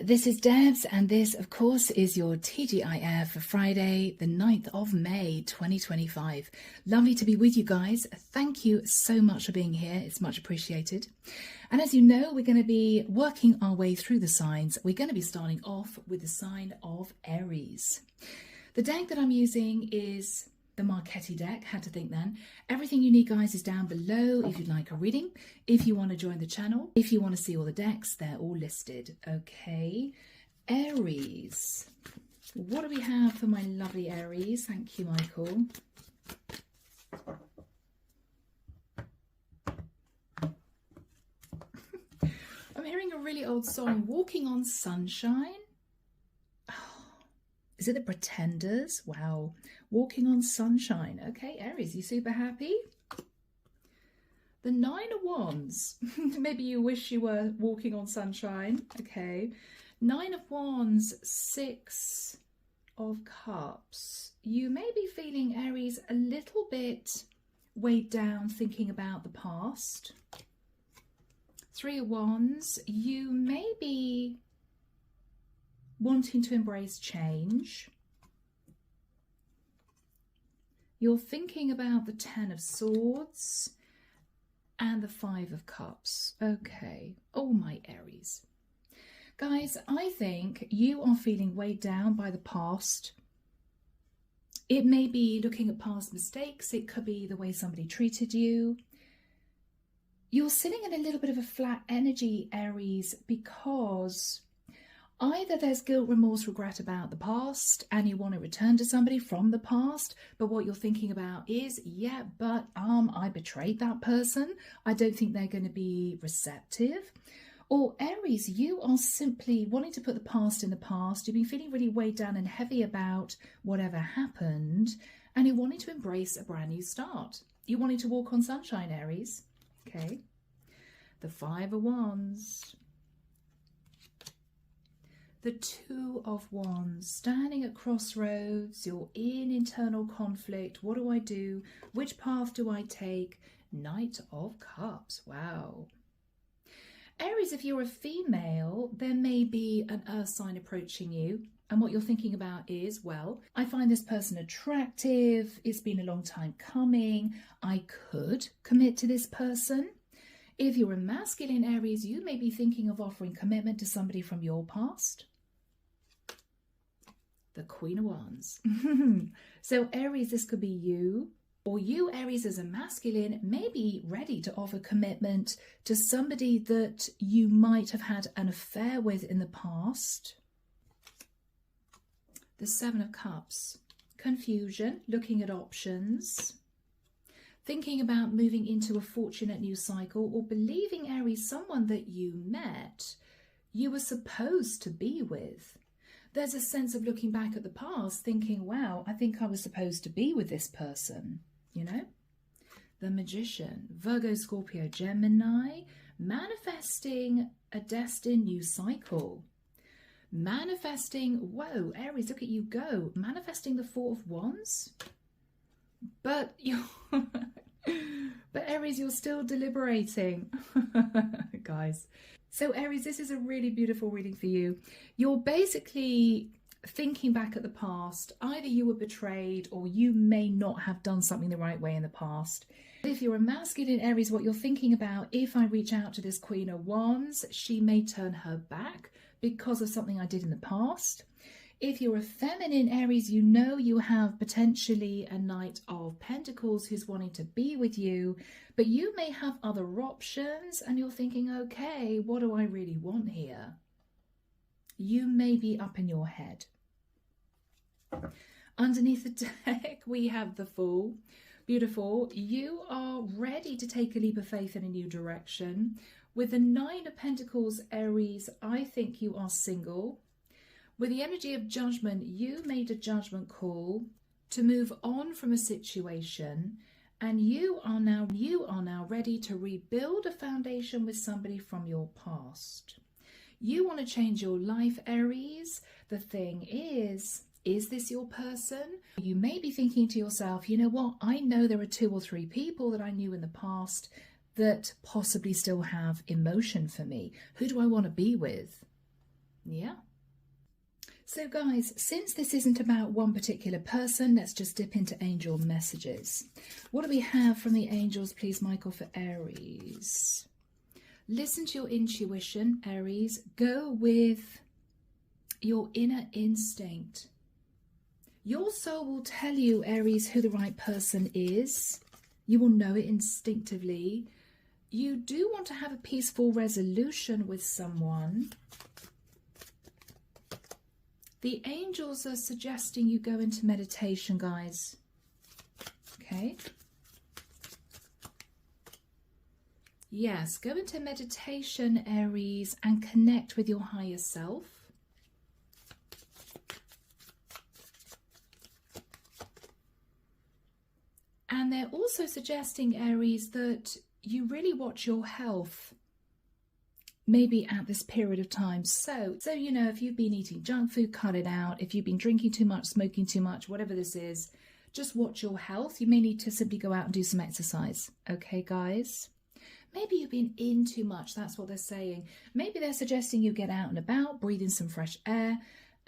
This is Debs, and this, of course, is your TGIF for Friday, the 9th of May, 2025. Lovely to be with you guys. Thank you so much for being here. It's much appreciated. And as you know, we're going to be working our way through the signs. We're going to be starting off with the sign of Aries. The deck that I'm using is the Marchetti deck. Had to think then. Everything you need, guys, is down below if you'd like a reading. If you want to join the channel, if you want to see all the decks, they're all listed. Okay, Aries. What do we have for my lovely Aries? Thank you, Michael. I'm hearing a really old song, Walking on Sunshine. Is it the Pretenders? Wow. Walking on Sunshine. Okay, Aries, you super happy? The 9 of Wands. Maybe you wish you were walking on sunshine. Okay. 9 of Wands, 6 of Cups. You may be feeling, Aries, a little bit weighed down thinking about the past. 3 of Wands. You may be wanting to embrace change. You're thinking about the 10 of Swords and the 5 of Cups. Okay. Oh, my Aries. Guys, I think you are feeling weighed down by the past. It may be looking at past mistakes. It could be the way somebody treated you. You're sitting in a little bit of a flat energy, Aries, because either there's guilt, remorse, regret about the past and you want to return to somebody from the past, but what you're thinking about is, yeah, but I betrayed that person. I don't think they're going to be receptive. Or Aries, you are simply wanting to put the past in the past. You've been feeling really weighed down and heavy about whatever happened, and you're wanting to embrace a brand new start. You're wanting to walk on sunshine, Aries. Okay. The 5 of Wands. The 2 of Wands, standing at crossroads, you're in internal conflict. What do I do? Which path do I take? Knight of Cups. Wow. Aries, if you're a female, there may be an earth sign approaching you. And what you're thinking about is, well, I find this person attractive. It's been a long time coming. I could commit to this person. If you're a masculine, Aries, you may be thinking of offering commitment to somebody from your past. The Queen of Wands. So Aries, this could be you, or you, Aries, as a masculine, may be ready to offer commitment to somebody that you might have had an affair with in the past. The 7 of Cups. Confusion, looking at options, thinking about moving into a fortunate new cycle, or believing, Aries, someone that you met, you were supposed to be with. There's a sense of looking back at the past, thinking, wow, I think I was supposed to be with this person, you know? The Magician, Virgo, Scorpio, Gemini, manifesting a destined new cycle. Manifesting, whoa, Aries, look at you go. Manifesting the 4 of Wands. But you're, but Aries, you're still deliberating, guys. So Aries, this is a really beautiful reading for you. You're basically thinking back at the past. Either you were betrayed or you may not have done something the right way in the past. If you're a masculine, Aries, what you're thinking about, if I reach out to this Queen of Wands, she may turn her back because of something I did in the past. If you're a feminine, Aries, you know you have potentially a Knight of Pentacles who's wanting to be with you, but you may have other options and you're thinking, okay, what do I really want here? You may be up in your head. Underneath the deck, we have the Fool. Beautiful. You are ready to take a leap of faith in a new direction. With the 9 of Pentacles, Aries, I think you are single. With the energy of judgment, you made a judgment call to move on from a situation, and you are now ready to rebuild a foundation with somebody from your past. You want to change your life, Aries. The thing is this your person? You may be thinking to yourself, you know what? I know there are 2 or 3 people that I knew in the past that possibly still have emotion for me. Who do I want to be with? Yeah. So guys, since this isn't about one particular person, let's just dip into angel messages. What do we have from the angels, please, Michael, for Aries? Listen to your intuition, Aries. Go with your inner instinct. Your soul will tell you, Aries, who the right person is. You will know it instinctively. You do want to have a peaceful resolution with someone. The angels are suggesting you go into meditation, guys. Okay? Yes, go into meditation, Aries, and connect with your higher self. And they're also suggesting, Aries, that you really watch your health. Maybe at this period of time. So, you know, if you've been eating junk food, cut it out. If you've been drinking too much, smoking too much, whatever this is, just watch your health. You may need to simply go out and do some exercise. Okay, guys? Maybe you've been in too much. That's what they're saying. Maybe they're suggesting you get out and about, breathe in some fresh air,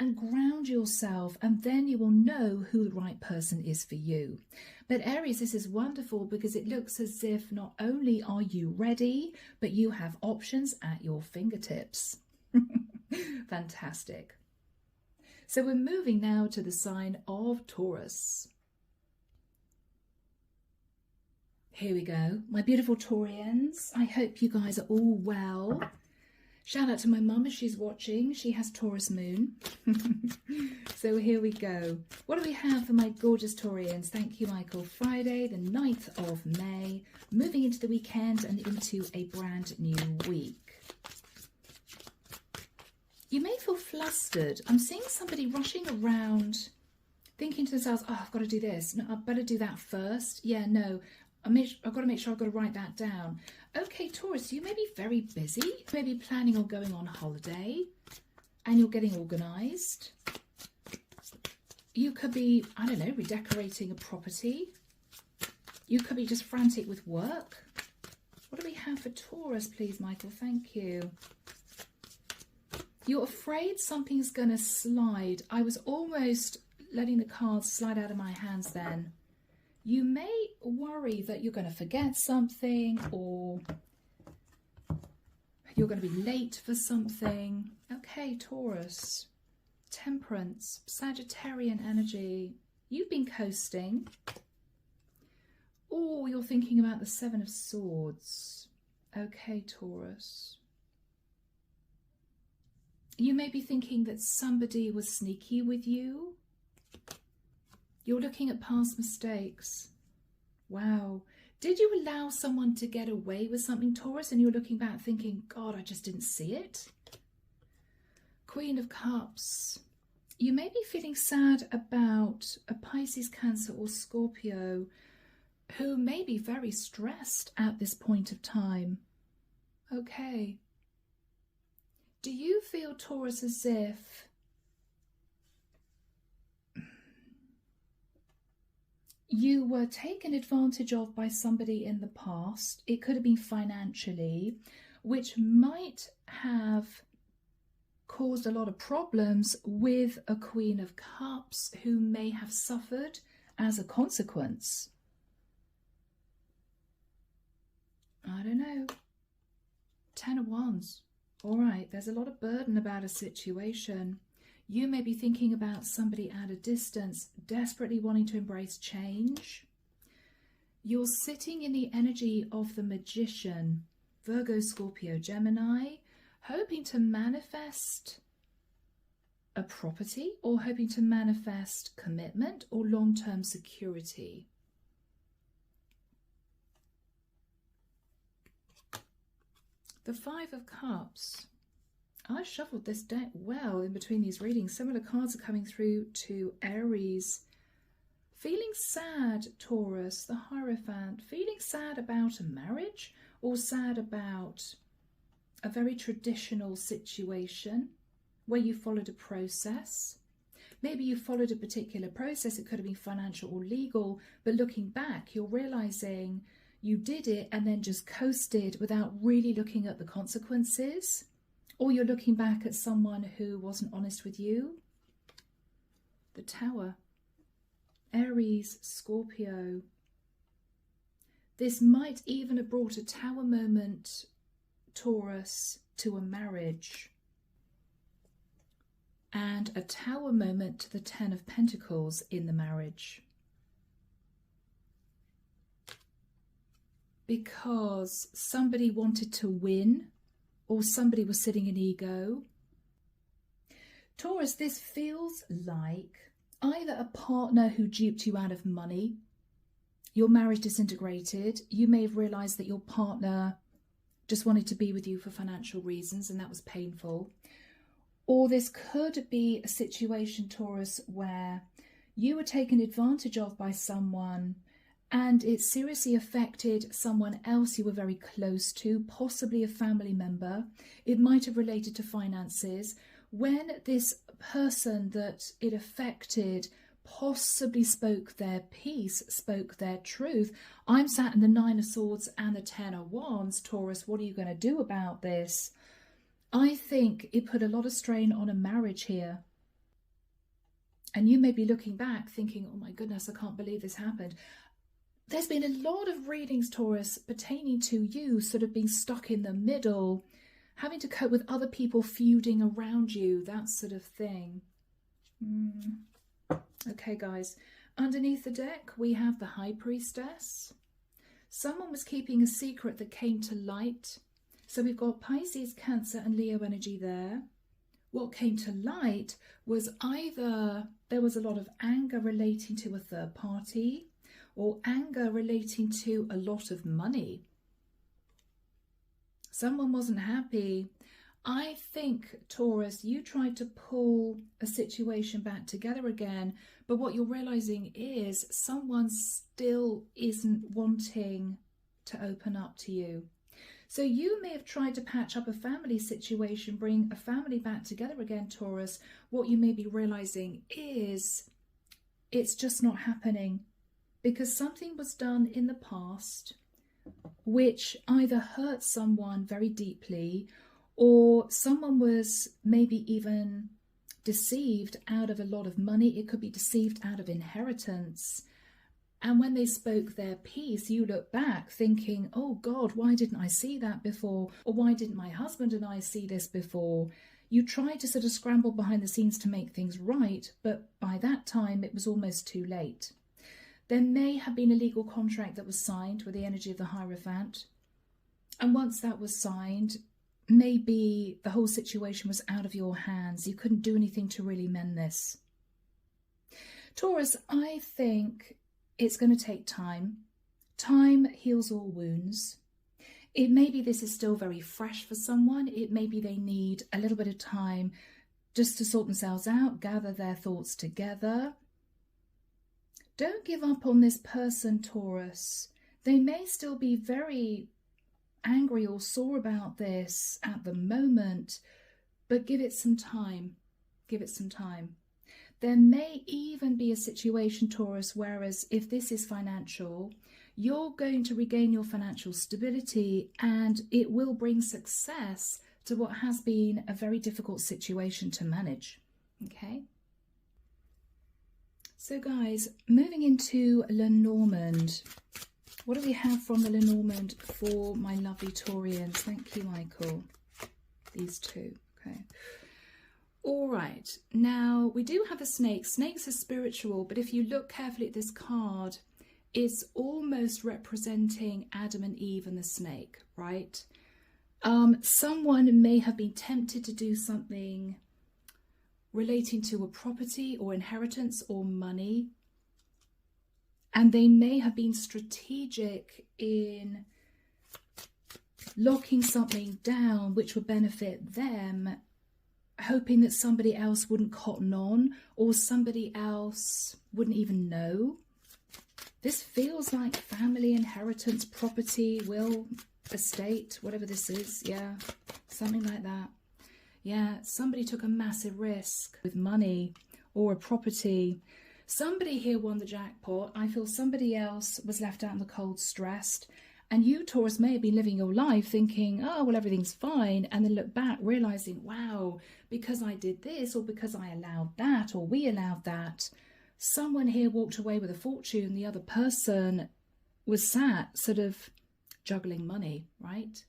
and ground yourself, and then you will know who the right person is for you. But Aries, this is wonderful because it looks as if not only are you ready, but you have options at your fingertips. Fantastic. So we're moving now to the sign of Taurus. Here we go. My beautiful Taurians, I hope you guys are all well. Shout out to my mum if she's watching. She has Taurus moon. So here we go. What do we have for my gorgeous Taurians? Thank you, Michael. Friday, the 9th of May. Moving into the weekend and into a brand new week. You may feel flustered. I'm seeing somebody rushing around thinking to themselves, oh, I've got to do this. No, I better do that first. Yeah, no. I've got to make sure I've got to write that down. Okay, Taurus, you may be very busy. You may be planning on going on holiday and you're getting organised. You could be, I don't know, redecorating a property. You could be just frantic with work. What do we have for Taurus, please, Michael? Thank you. You're afraid something's going to slide. I was almost letting the cards slide out of my hands then. You may worry that you're going to forget something or you're going to be late for something. Okay, Taurus, Temperance, Sagittarian energy. You've been coasting. Oh, you're thinking about the 7 of Swords. Okay, Taurus. You may be thinking that somebody was sneaky with you. You're looking at past mistakes. Wow. Did you allow someone to get away with something, Taurus, and you're looking back thinking, God, I just didn't see it? Queen of Cups. You may be feeling sad about a Pisces, Cancer or Scorpio who may be very stressed at this point of time. Okay. Do you feel, Taurus, as if you were taken advantage of by somebody in the past? It could have been financially, which might have caused a lot of problems with a Queen of Cups who may have suffered as a consequence. I don't know. 10 of Wands. All right, there's a lot of burden about a situation. You may be thinking about somebody at a distance, desperately wanting to embrace change. You're sitting in the energy of the Magician, Virgo, Scorpio, Gemini, hoping to manifest a property or hoping to manifest commitment or long-term security. The 5 of Cups. I shuffled this deck well in between these readings. Similar cards are coming through to Aries. Feeling sad, Taurus, the Hierophant. Feeling sad about a marriage or sad about a very traditional situation where you followed a process. Maybe you followed a particular process. It could have been financial or legal, but looking back, you're realizing you did it and then just coasted without really looking at the consequences. Or you're looking back at someone who wasn't honest with you. The Tower. Aries, Scorpio. This might even have brought a Tower moment, Taurus, to a marriage. And a Tower moment to the Ten of Pentacles in the marriage. Because somebody wanted to win, or somebody was sitting in ego. Taurus, this feels like either a partner who duped you out of money, your marriage disintegrated, you may have realised that your partner just wanted to be with you for financial reasons and that was painful. Or this could be a situation, Taurus, where you were taken advantage of by someone and it seriously affected someone else you were very close to, possibly a family member. It might have related to finances. When this person that it affected possibly spoke their piece, spoke their truth, I'm sat in the Nine of Swords and the Ten of Wands, Taurus, what are you going to do about this? I think it put a lot of strain on a marriage here. And you may be looking back thinking, oh my goodness, I can't believe this happened. There's been a lot of readings, Taurus, pertaining to you sort of being stuck in the middle, having to cope with other people feuding around you, that sort of thing. Okay, guys. Underneath the deck, we have the High Priestess. Someone was keeping a secret that came to light. So we've got Pisces, Cancer and Leo energy there. What came to light was either there was a lot of anger relating to a third party, or anger relating to a lot of money. Someone wasn't happy. I think, Taurus, you tried to pull a situation back together again, but what you're realizing is someone still isn't wanting to open up to you. So you may have tried to patch up a family situation, bring a family back together again, Taurus. What you may be realizing is it's just not happening. Because something was done in the past which either hurt someone very deeply, or someone was maybe even deceived out of a lot of money. It could be deceived out of inheritance. And when they spoke their piece, you look back thinking, oh God, why didn't I see that before? Or why didn't my husband and I see this before? You tried to sort of scramble behind the scenes to make things right, but by that time it was almost too late. There may have been a legal contract that was signed with the energy of the Hierophant. And once that was signed, maybe the whole situation was out of your hands. You couldn't do anything to really mend this. Taurus, I think it's going to take time. Time heals all wounds. It may be this is still very fresh for someone. It may be they need a little bit of time just to sort themselves out, gather their thoughts together. Don't give up on this person, Taurus. They may still be very angry or sore about this at the moment, but give it some time. Give it some time. There may even be a situation, Taurus, whereas if this is financial, you're going to regain your financial stability and it will bring success to what has been a very difficult situation to manage. Okay? So guys, moving into Lenormand. What do we have from the Lenormand for my lovely Taurians? Thank you, Michael. These two. Okay. All right. Now, we do have a snake. Snakes are spiritual, but if you look carefully at this card, it's almost representing Adam and Eve and the snake, right? Someone may have been tempted to do something relating to a property or inheritance or money, and they may have been strategic in locking something down which would benefit them, hoping that somebody else wouldn't cotton on or somebody else wouldn't even know. This feels like family, inheritance, property, will, estate, whatever this is. Yeah, something like that. Yeah, somebody took a massive risk with money or a property. Somebody here won the jackpot. I feel somebody else was left out in the cold, stressed, And you, Taurus, may have been living your life thinking, oh, well, everything's fine. And then look back realizing, wow, because I did this, or because I allowed that, or we allowed that, someone here walked away with a fortune. The other person was sat sort of juggling money, right?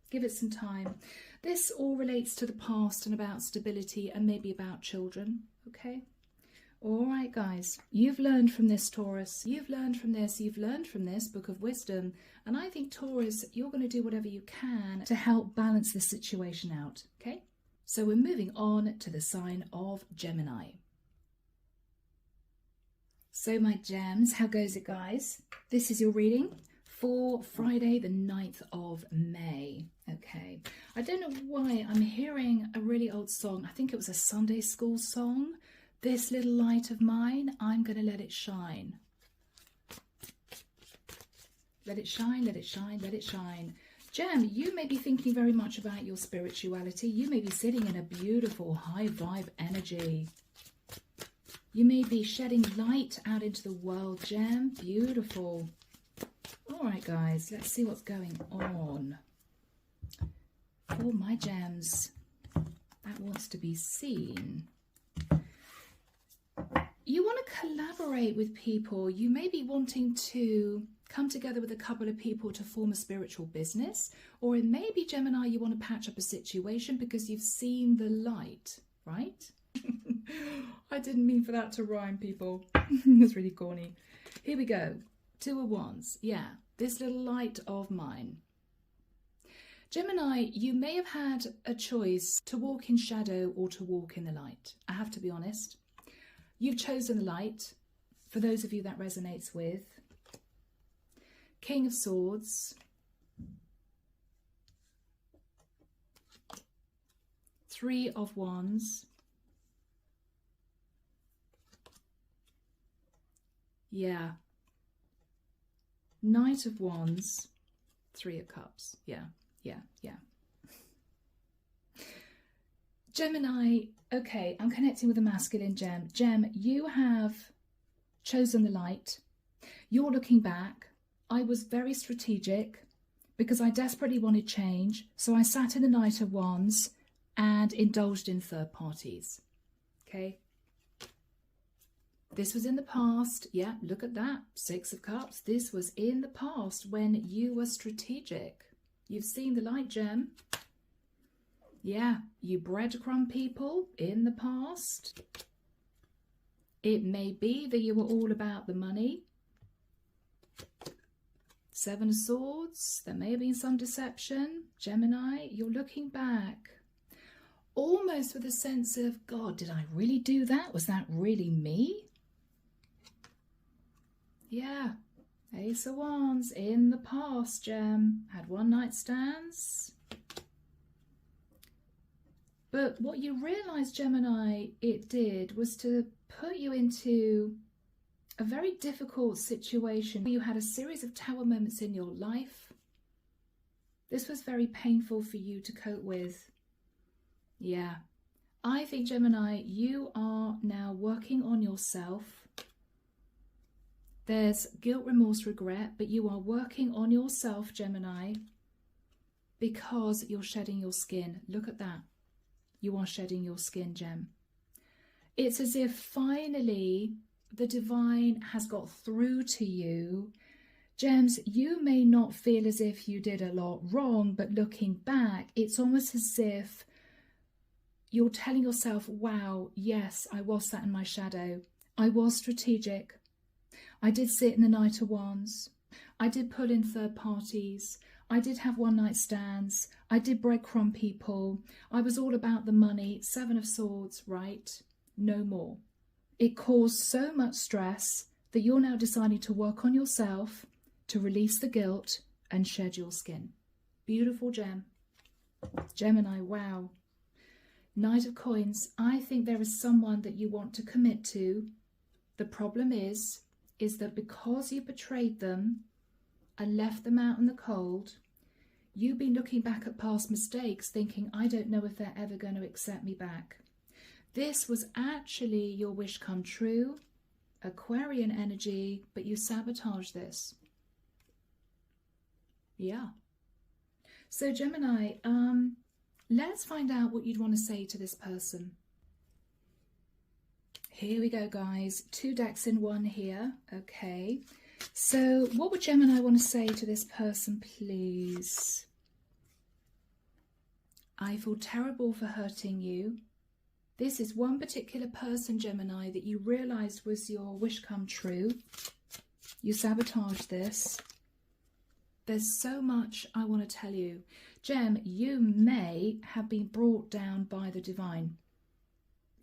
Give it some time. This all relates to the past and about stability and maybe about children, okay? All right, guys, you've learned from this, Taurus. You've learned from this. You've learned from this Book of Wisdom. And I think, Taurus, you're going to do whatever you can to help balance this situation out, okay? So we're moving on to the sign of Gemini. So my gems, how goes it, guys? This is your reading for Friday, the 9th of May. Okay, I don't know why I'm hearing a really old song. I think it was a Sunday school song. This little light of mine, I'm going to let it shine. Let it shine, let it shine, let it shine. Gem, you may be thinking very much about your spirituality. You may be sitting in a beautiful high vibe energy. You may be shedding light out into the world, Gem. Beautiful. All right, guys, let's see what's going on. For my gems, that wants to be seen. You want to collaborate with people. You may be wanting to come together with a couple of people to form a spiritual business, or it may be, Gemini, you want to patch up a situation because you've seen the light, right? I didn't mean for that to rhyme, people. It's really corny. Here we go. 2 of Wands. Yeah, this little light of mine. Gemini, you may have had a choice to walk in shadow or to walk in the light. I have to be honest. You've chosen the light, for those of you that resonates with. King of Swords. 3 of Wands. Yeah. Knight of Wands. 3 of Cups. Yeah. Gemini, okay, I'm connecting with a masculine gem. Gem, you have chosen the light. You're looking back. I was very strategic because I desperately wanted change. So I sat in the Knight of Wands and indulged in third parties. Okay. This was in the past. Yeah, look at that. 6 of Cups. This was in the past when you were strategic. You've seen the light, Gem. Yeah, you breadcrumb people in the past. It may be that you were all about the money. 7 of Swords. There may have been some deception. Gemini, you're looking back. Almost with a sense of, God, did I really do that? Was that really me? Yeah. Ace of Wands in the past, Gem. Had one night stands. But what you realised, Gemini, it did was to put you into a very difficult situation. You had a series of tower moments in your life. This was very painful for you to cope with. Yeah. I think, Gemini, you are now working on yourself. There's guilt, remorse, regret, but you are working on yourself, Gemini, because you're shedding your skin. Look at that. You are shedding your skin, Gem. It's as if finally the divine has got through to you. Gems, you may not feel as if you did a lot wrong, but looking back, it's almost as if you're telling yourself, wow, yes, I was sat in my shadow. I was strategic. I did sit in the Knight of Wands. I did pull in third parties. I did have one night stands. I did breadcrumb people. I was all about the money. 7 of Swords, right? No more. It caused so much stress that you're now deciding to work on yourself, to release the guilt and shed your skin. Beautiful, Gem. Gemini, wow. Knight of Coins. I think there is someone that you want to commit to. The problem is that because you betrayed them and left them out in the cold, you've been looking back at past mistakes thinking, I don't know if they're ever going to accept me back. This was actually your wish come true, Aquarian energy, but you sabotaged this. Yeah. So Gemini, let's find out what you'd want to say to this person. Here we go, guys. 2 decks in one here. Okay. So what would Gemini want to say to this person, please? I feel terrible for hurting you. This is one particular person, Gemini, that you realized was your wish come true. You sabotaged this. There's so much I want to tell you. Gem, you may have been brought down by the divine.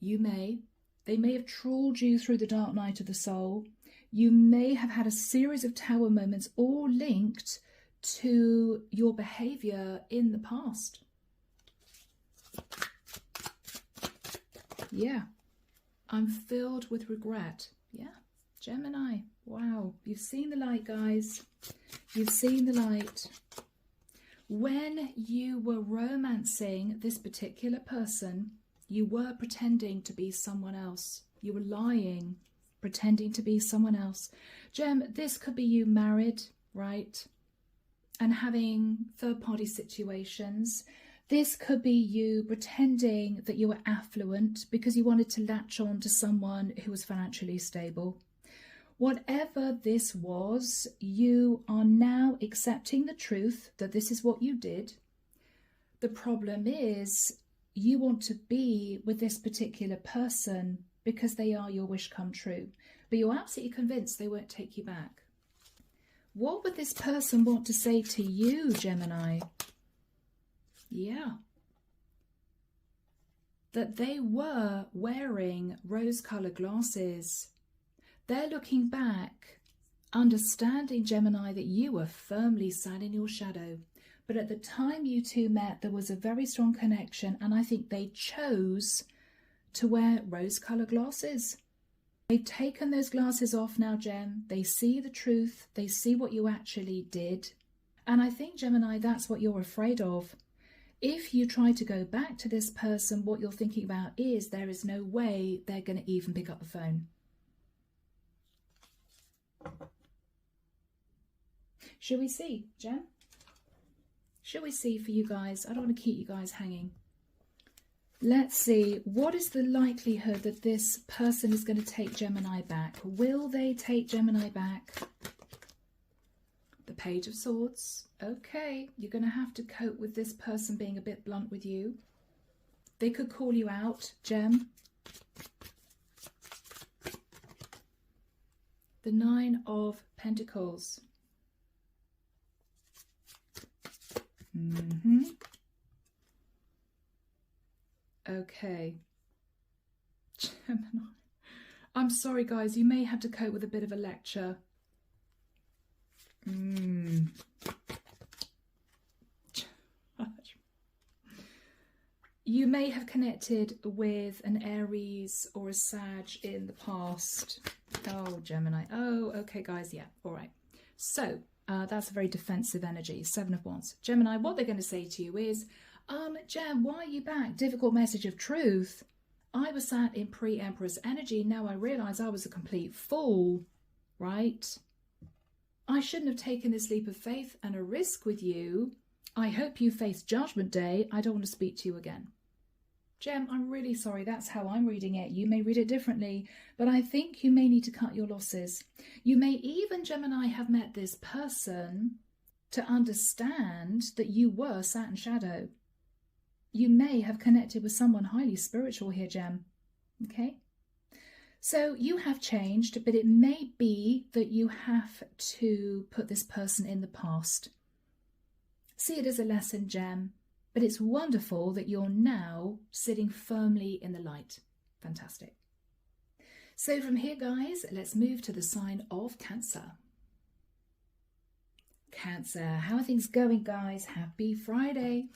You may. They may have trawled you through the dark night of the soul. You may have had a series of tower moments all linked to your behavior in the past. Yeah. I'm filled with regret. Yeah. Gemini. Wow. You've seen the light, guys. You've seen the light. When you were romancing this particular person, you were pretending to be someone else. You were lying, pretending to be someone else. Gem, this could be you married, right? And having third-party situations. This could be you pretending that you were affluent because you wanted to latch on to someone who was financially stable. Whatever this was, you are now accepting the truth that this is what you did. The problem is you want to be with this particular person because they are your wish come true, but you're absolutely convinced they won't take you back. What would this person want to say to you, Gemini? Yeah. That they were wearing rose-colored glasses. They're looking back, understanding, Gemini, that you were firmly sat in your shadow. But at the time you two met, there was a very strong connection, and I think they chose to wear rose-colored glasses. They've taken those glasses off now, Gem. They see the truth. They see what you actually did. And I think, Gemini, that's what you're afraid of. If you try to go back to this person, what you're thinking about is there is no way they're going to even pick up the phone. Shall we see, Gem? Shall we see for you guys? I don't want to keep you guys hanging. Let's see, what is the likelihood that this person is going to take Gemini back? Will they take Gemini back? The Page of Swords. Okay, you're going to have to cope with this person being a bit blunt with you. They could call you out, Gem. The 9 of Pentacles. Okay. Gemini. I'm sorry, guys. You may have to cope with a bit of a lecture. You may have connected with an Aries or a Sag in the past. Oh, Gemini. Oh, okay, guys. Yeah. All right. So that's a very defensive energy. 7 of Wands. Gemini, what they're going to say to you is, Gem, why are you back? Difficult message of truth. I was sat in pre-Empress energy. Now I realise I was a complete fool, right? I shouldn't have taken this leap of faith and a risk with you. I hope you face Judgment Day. I don't want to speak to you again. Gem, I'm really sorry. That's how I'm reading it. You may read it differently, but I think you may need to cut your losses. You may even, Gemini, have met this person to understand that you were sat in shadow. You may have connected with someone highly spiritual here, Gem. Okay? So you have changed, but it may be that you have to put this person in the past. See it as a lesson, Gem, but it's wonderful that you're now sitting firmly in the light. Fantastic. So from here, guys, let's move to the sign of Cancer. Cancer, how are things going, guys? Happy Friday.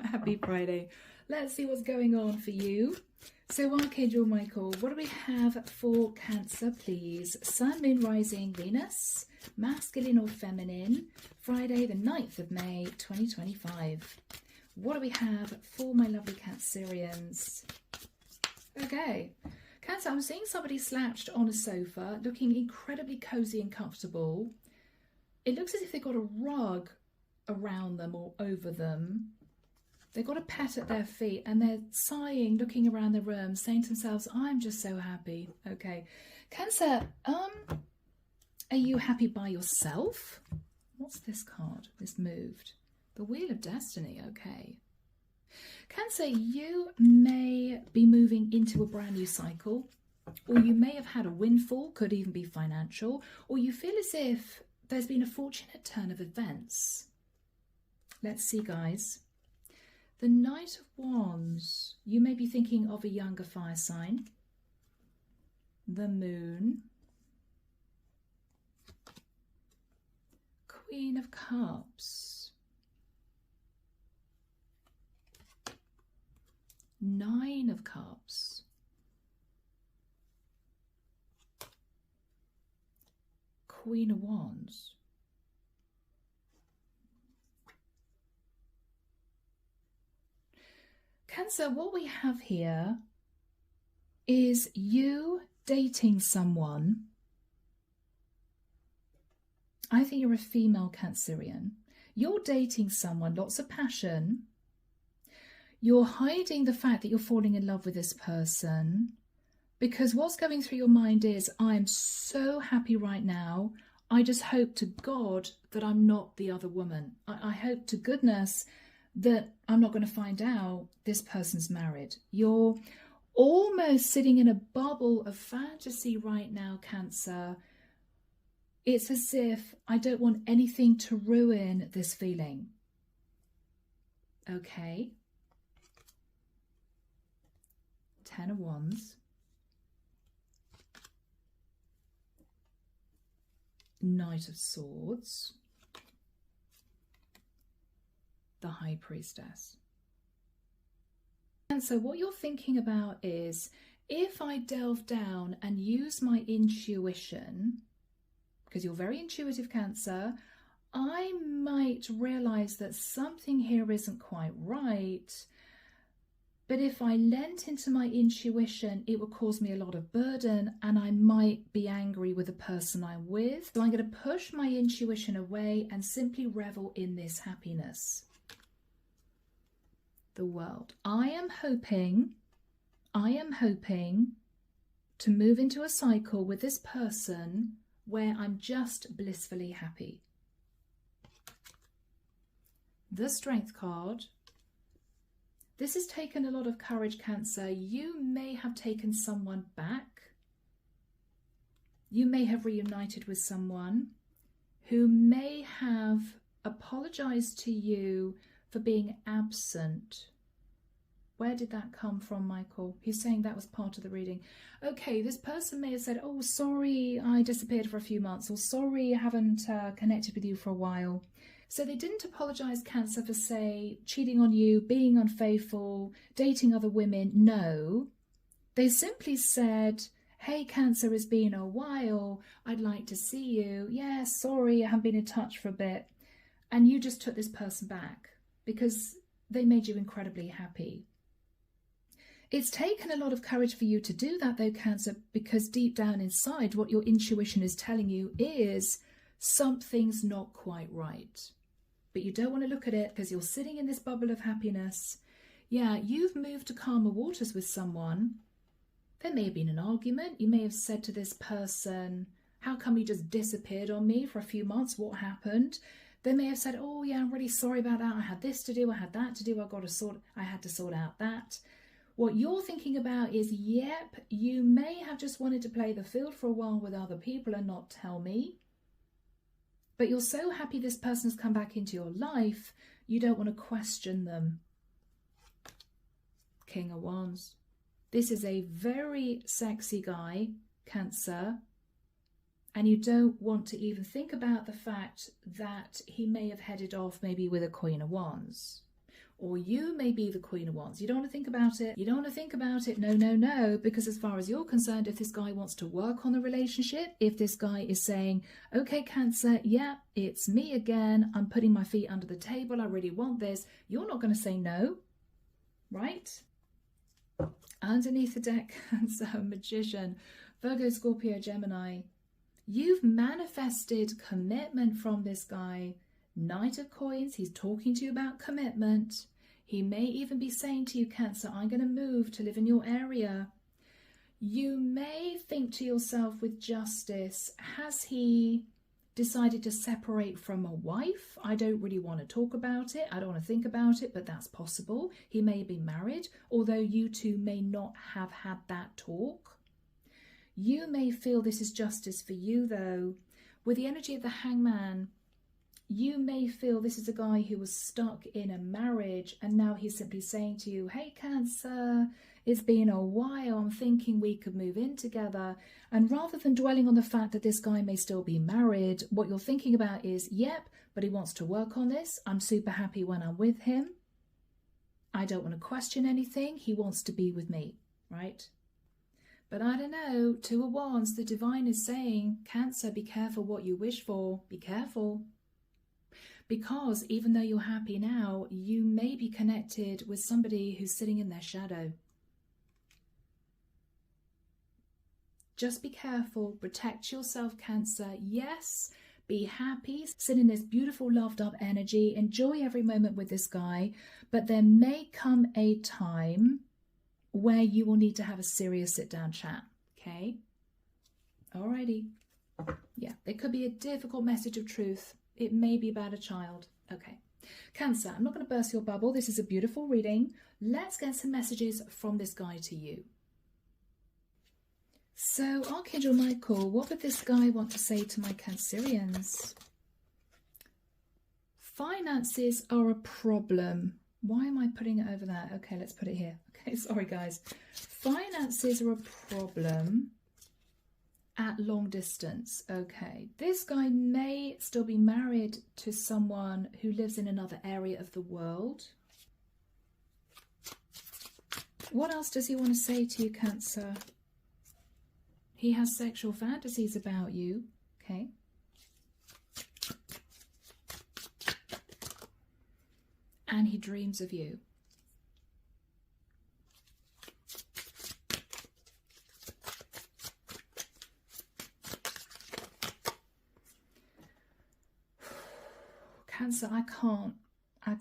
Happy Friday. Let's see what's going on for you. So Archangel Michael, what do we have for Cancer, please? Sun, Moon, Rising, Venus, masculine or feminine, Friday the 9th of May 2025. What do we have for my lovely Cancerians? Okay, Cancer, I'm seeing somebody slouched on a sofa, looking incredibly cozy and comfortable. It looks as if they've got a rug around them or over them. They've got a pet at their feet and they're sighing, looking around the room, saying to themselves, I'm just so happy. Okay. Cancer, are you happy by yourself? What's this card? This moved. The Wheel of Destiny. Okay. Cancer, you may be moving into a brand new cycle, or you may have had a windfall, could even be financial, or you feel as if there's been a fortunate turn of events. Let's see, guys. The Knight of Wands, you may be thinking of a younger fire sign. The Moon. Queen of Cups. 9 of Cups. Queen of Wands. Cancer, what we have here is you dating someone. I think you're a female Cancerian. You're dating someone, lots of passion. You're hiding the fact that you're falling in love with this person because what's going through your mind is, I'm so happy right now. I just hope to God that I'm not the other woman. I hope to goodness that I'm not going to find out this person's married. You're almost sitting in a bubble of fantasy right now, Cancer. It's as if I don't want anything to ruin this feeling. Okay. 10 of Wands. Knight of Swords. The High Priestess. And so what you're thinking about is, if I delve down and use my intuition, because you're very intuitive, Cancer, I might realize that something here isn't quite right. But if I lent into my intuition, it would cause me a lot of burden and I might be angry with the person I'm with. So I'm going to push my intuition away and simply revel in this happiness. The World. I am hoping to move into a cycle with this person where I'm just blissfully happy. The Strength card. This has taken a lot of courage, Cancer. You may have taken someone back. You may have reunited with someone who may have apologized to you for being absent. Where did that come from, Michael? He's saying that was part of the reading. Okay, this person may have said, oh, sorry, I disappeared for a few months, or sorry, I haven't connected with you for a while. So they didn't apologize, Cancer, for, say, cheating on you, being unfaithful, dating other women. No, they simply said, hey, Cancer, it's been a while. I'd like to see you. Yeah, sorry, I haven't been in touch for a bit. And you just took this person back because they made you incredibly happy. It's taken a lot of courage for you to do that, though, Cancer, because deep down inside, what your intuition is telling you is something's not quite right. But you don't want to look at it because you're sitting in this bubble of happiness. Yeah, you've moved to calmer waters with someone. There may have been an argument. You may have said to this person, how come you just disappeared on me for a few months? What happened? They may have said, oh yeah, I'm really sorry about that. I had this to do. I had that to do. I had to sort out that. What you're thinking about is, yep, you may have just wanted to play the field for a while with other people and not tell me. But you're so happy this person has come back into your life, you don't want to question them. King of Wands. This is a very sexy guy, Cancer, and you don't want to even think about the fact that he may have headed off maybe with a Queen of Wands. Or you may be the Queen of Wands. You don't want to think about it. You don't want to think about it. No, no, no. Because as far as you're concerned, if this guy wants to work on the relationship, if this guy is saying, okay, Cancer, yeah, it's me again. I'm putting my feet under the table. I really want this. You're not going to say no, right? Underneath the deck, Cancer, Magician, Virgo, Scorpio, Gemini. You've manifested commitment from this guy. Knight of Coins, he's talking to you about commitment. He may even be saying to you, Cancer, I'm going to move to live in your area. You may think to yourself with Justice, has he decided to separate from a wife? I don't really want to talk about it. I don't want to think about it, but that's possible. He may be married, although you two may not have had that talk. You may feel this is justice for you, though. With the energy of the Hangman, you may feel this is a guy who was stuck in a marriage and now he's simply saying to you, hey, Cancer, it's been a while, I'm thinking we could move in together. And rather than dwelling on the fact that this guy may still be married, what you're thinking about is, yep, but he wants to work on this. I'm super happy when I'm with him. I don't want to question anything. He wants to be with me, right? But I don't know, Two of Wands, the Divine is saying, Cancer, be careful what you wish for. Be careful. Because even though you're happy now, you may be connected with somebody who's sitting in their shadow. Just be careful, protect yourself, Cancer. Yes, be happy, sit in this beautiful loved up energy, enjoy every moment with this guy, but there may come a time where you will need to have a serious sit down chat, okay? Alrighty. Yeah, there could be a difficult message of truth. It may be about a child. Okay. Cancer, I'm not going to burst your bubble. This is a beautiful reading. Let's get some messages from this guy to you. So, Archangel Michael, what would this guy want to say to my Cancerians? Finances are a problem. Why am I putting it over there? Okay, let's put it here. Okay, sorry guys. Finances are a problem at long distance. Okay, this guy may still be married to someone who lives in another area of the world. What else does he want to say to you, Cancer? He has sexual fantasies about you. Okay. And he dreams of you. Cancer, I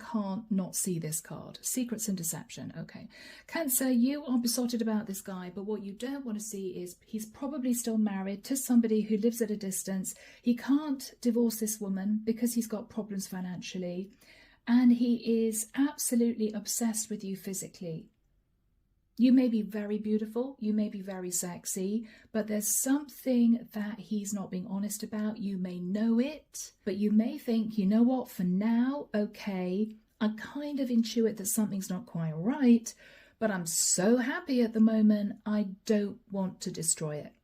can't not see this card. Secrets and deception. Okay. Cancer, you are besotted about this guy, but what you don't want to see is he's probably still married to somebody who lives at a distance. He can't divorce this woman because he's got problems financially, and he is absolutely obsessed with you physically. You may be very beautiful, you may be very sexy, but there's something that he's not being honest about. You may know it, but you may think, you know what, for now, okay, I kind of intuit that something's not quite right, but I'm so happy at the moment, I don't want to destroy it.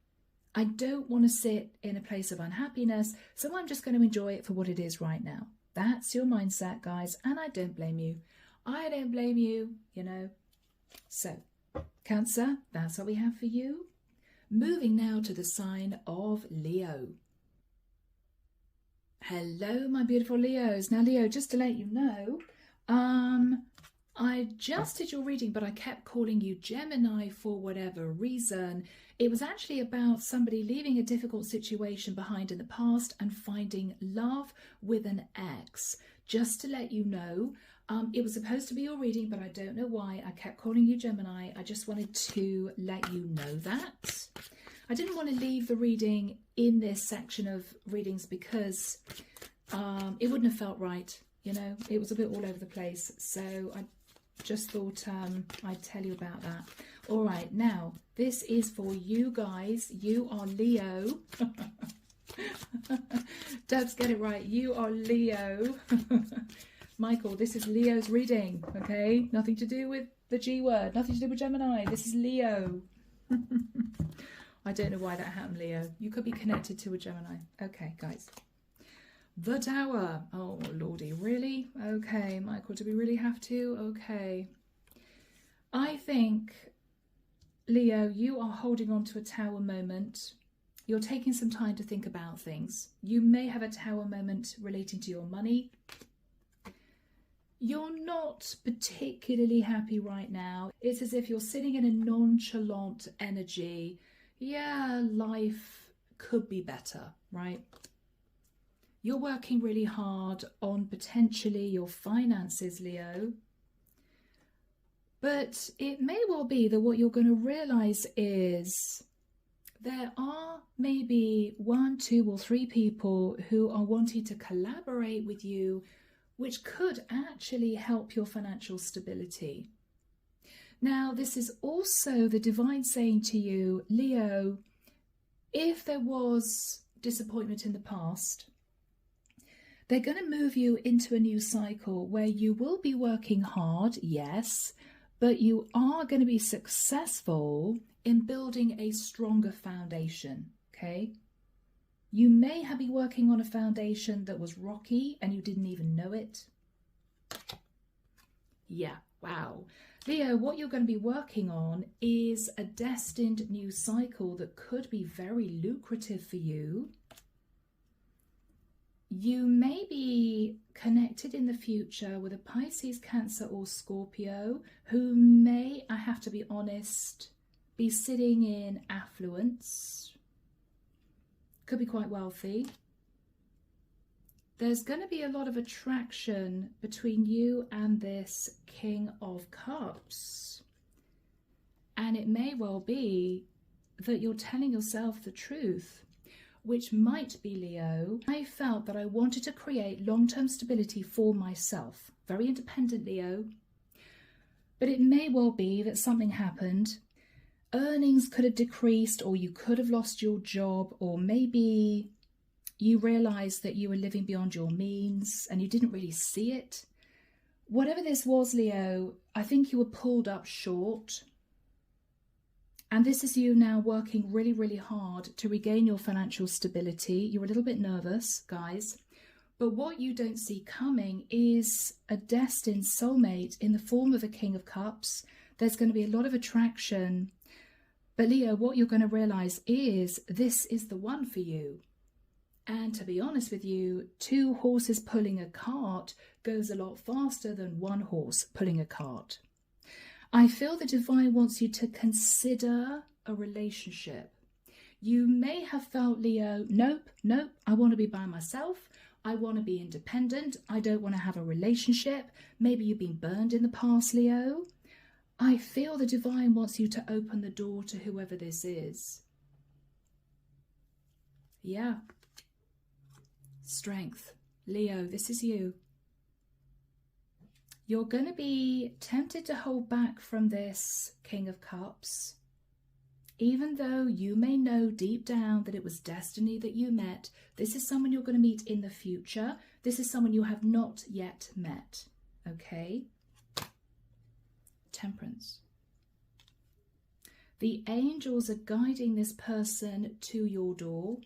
I don't want to sit in a place of unhappiness, so I'm just going to enjoy it for what it is right now. That's your mindset, guys, and I don't blame you. I don't blame you, you know. So, Cancer, that's what we have for you. Moving now to the sign of Leo. Hello, my beautiful Leos. Now, Leo, just to let you know, I just did your reading, but I kept calling you Gemini for whatever reason. It was actually about somebody leaving a difficult situation behind in the past and finding love with an ex. Just to let you know, it was supposed to be your reading, but I don't know why I kept calling you Gemini. I just wanted to let you know that. I didn't want to leave the reading in this section of readings because it wouldn't have felt right. You know, it was a bit all over the place. So I just thought I'd tell you about that. All right, now this is for you guys. You are Leo. Debs, get it right. You are Leo. Michael, this is Leo's reading, okay? Nothing to do with the G word, nothing to do with Gemini. This is Leo. I don't know why that happened, Leo. You could be connected to a Gemini. Okay, guys. The Tower. Oh, lordy, really? Okay, Michael, do we really have to? Okay. I think, Leo, you are holding on to a Tower moment. You're taking some time to think about things. You may have a Tower moment relating to your money. You're not particularly happy right now. It's as if you're sitting in a nonchalant energy. Yeah, life could be better, right? You're working really hard on potentially your finances, Leo. But it may well be that what you're going to realize is there are maybe 1, 2, or 3 people who are wanting to collaborate with you, which could actually help your financial stability. Now, this is also the divine saying to you, Leo, if there was disappointment in the past, they're going to move you into a new cycle where you will be working hard, yes, but you are going to be successful in building a stronger foundation, okay? You may have been working on a foundation that was rocky and you didn't even know it. Yeah, wow. Leo, what you're going to be working on is a destined new cycle that could be very lucrative for you. You may be connected in the future with a Pisces, Cancer or Scorpio who may, I have to be honest, be sitting in affluence. Could be quite wealthy. There's going to be a lot of attraction between you and this King of Cups. And it may well be that you're telling yourself the truth, which might be, Leo, I felt that I wanted to create long-term stability for myself. Very independent, Leo. But it may well be that something happened. Earnings could have decreased, or you could have lost your job, or maybe you realized that you were living beyond your means and you didn't really see it. Whatever this was, Leo, I think you were pulled up short. And this is you now working really, really hard to regain your financial stability. You're a little bit nervous, guys. But what you don't see coming is a destined soulmate in the form of a King of Cups. There's going to be a lot of attraction. But Leo, what you're going to realize is this is the one for you. And to be honest with you, 2 horses pulling a cart goes a lot faster than 1 horse pulling a cart. I feel the divine wants you to consider a relationship. You may have felt, Leo, nope, I want to be by myself. I want to be independent. I don't want to have a relationship. Maybe you've been burned in the past, Leo. I feel the divine wants you to open the door to whoever this is. Yeah. Strength. Leo, this is you. You're going to be tempted to hold back from this King of Cups, even though you may know deep down that it was destiny that you met. This is someone you're going to meet in the future. This is someone you have not yet met. Okay? Temperance. The angels are guiding this person to your door.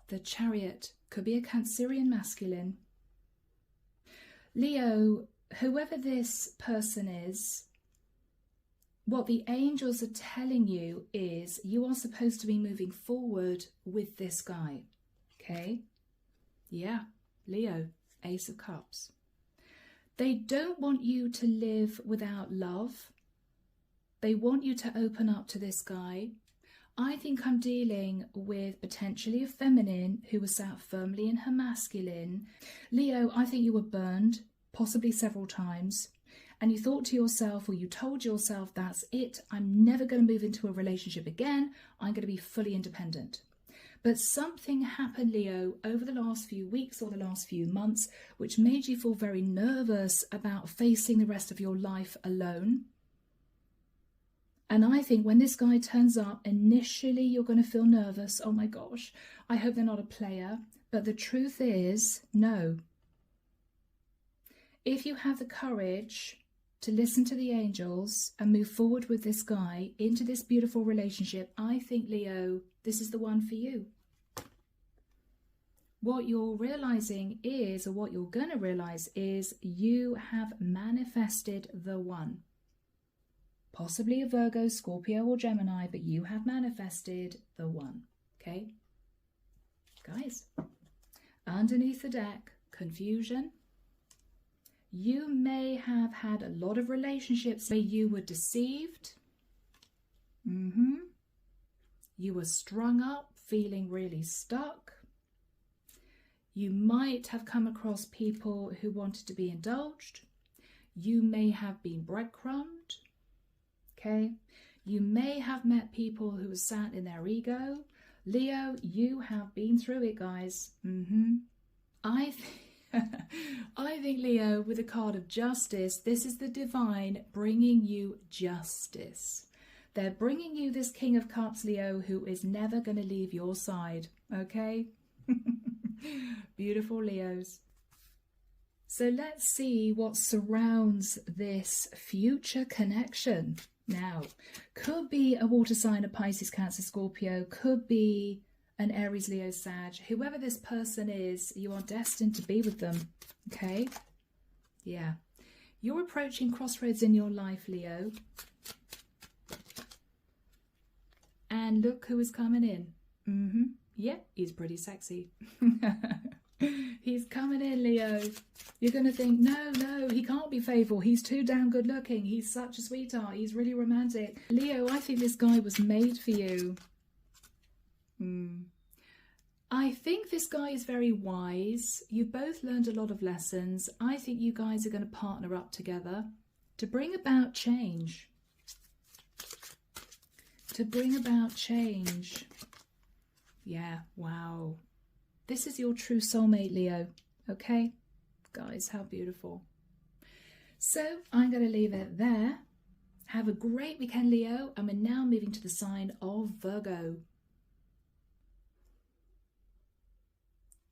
The Chariot could be a Cancerian masculine. Leo, whoever this person is, what the angels are telling you is you are supposed to be moving forward with this guy. Okay? Yeah, Leo, Ace of Cups. They don't want you to live without love. They want you to open up to this guy. I think I'm dealing with potentially a feminine who was sat firmly in her masculine. Leo, I think you were burned, possibly several times, and you thought to yourself, or you told yourself, that's it, I'm never going to move into a relationship again, I'm going to be fully independent. But something happened, Leo, over the last few weeks or the last few months, which made you feel very nervous about facing the rest of your life alone. And I think when this guy turns up, initially you're going to feel nervous. Oh my gosh, I hope they're not a player. But the truth is, no. If you have the courage to listen to the angels and move forward with this guy into this beautiful relationship, I think, Leo, this is the one for you. What you're realizing is, or what you're going to realize is, you have manifested the one. Possibly a Virgo, Scorpio or Gemini, but you have manifested the one, okay? Guys, underneath the deck, confusion. You may have had a lot of relationships where you were deceived. You were strung up, feeling really stuck. You might have come across people who wanted to be indulged. You may have been breadcrumbed. Okay. You may have met people who were sat in their ego. Leo, you have been through it, guys. I think, Leo, with the card of justice, this is the divine bringing you justice. They're bringing you this King of Cups, Leo, who is never going to leave your side. Okay? Beautiful Leos. So let's see what surrounds this future connection. Now, could be a water sign, a Pisces, Cancer, Scorpio, could be an Aries, Leo, Sag. Whoever this person is, you are destined to be with them, okay? Yeah. You're approaching crossroads in your life, Leo. And look who is coming in. Yeah, he's pretty sexy. He's coming in, Leo. You're going to think, no, he can't be faithful. He's too damn good looking. He's such a sweetheart. He's really romantic. Leo, I think this guy was made for you. I think this guy is very wise. You've both learned a lot of lessons. I think you guys are going to partner up together to bring about change. To bring about change. Yeah, wow. This is your true soulmate, Leo. Okay? Guys, how beautiful. So, I'm going to leave it there. Have a great weekend, Leo. And we're now moving to the sign of Virgo.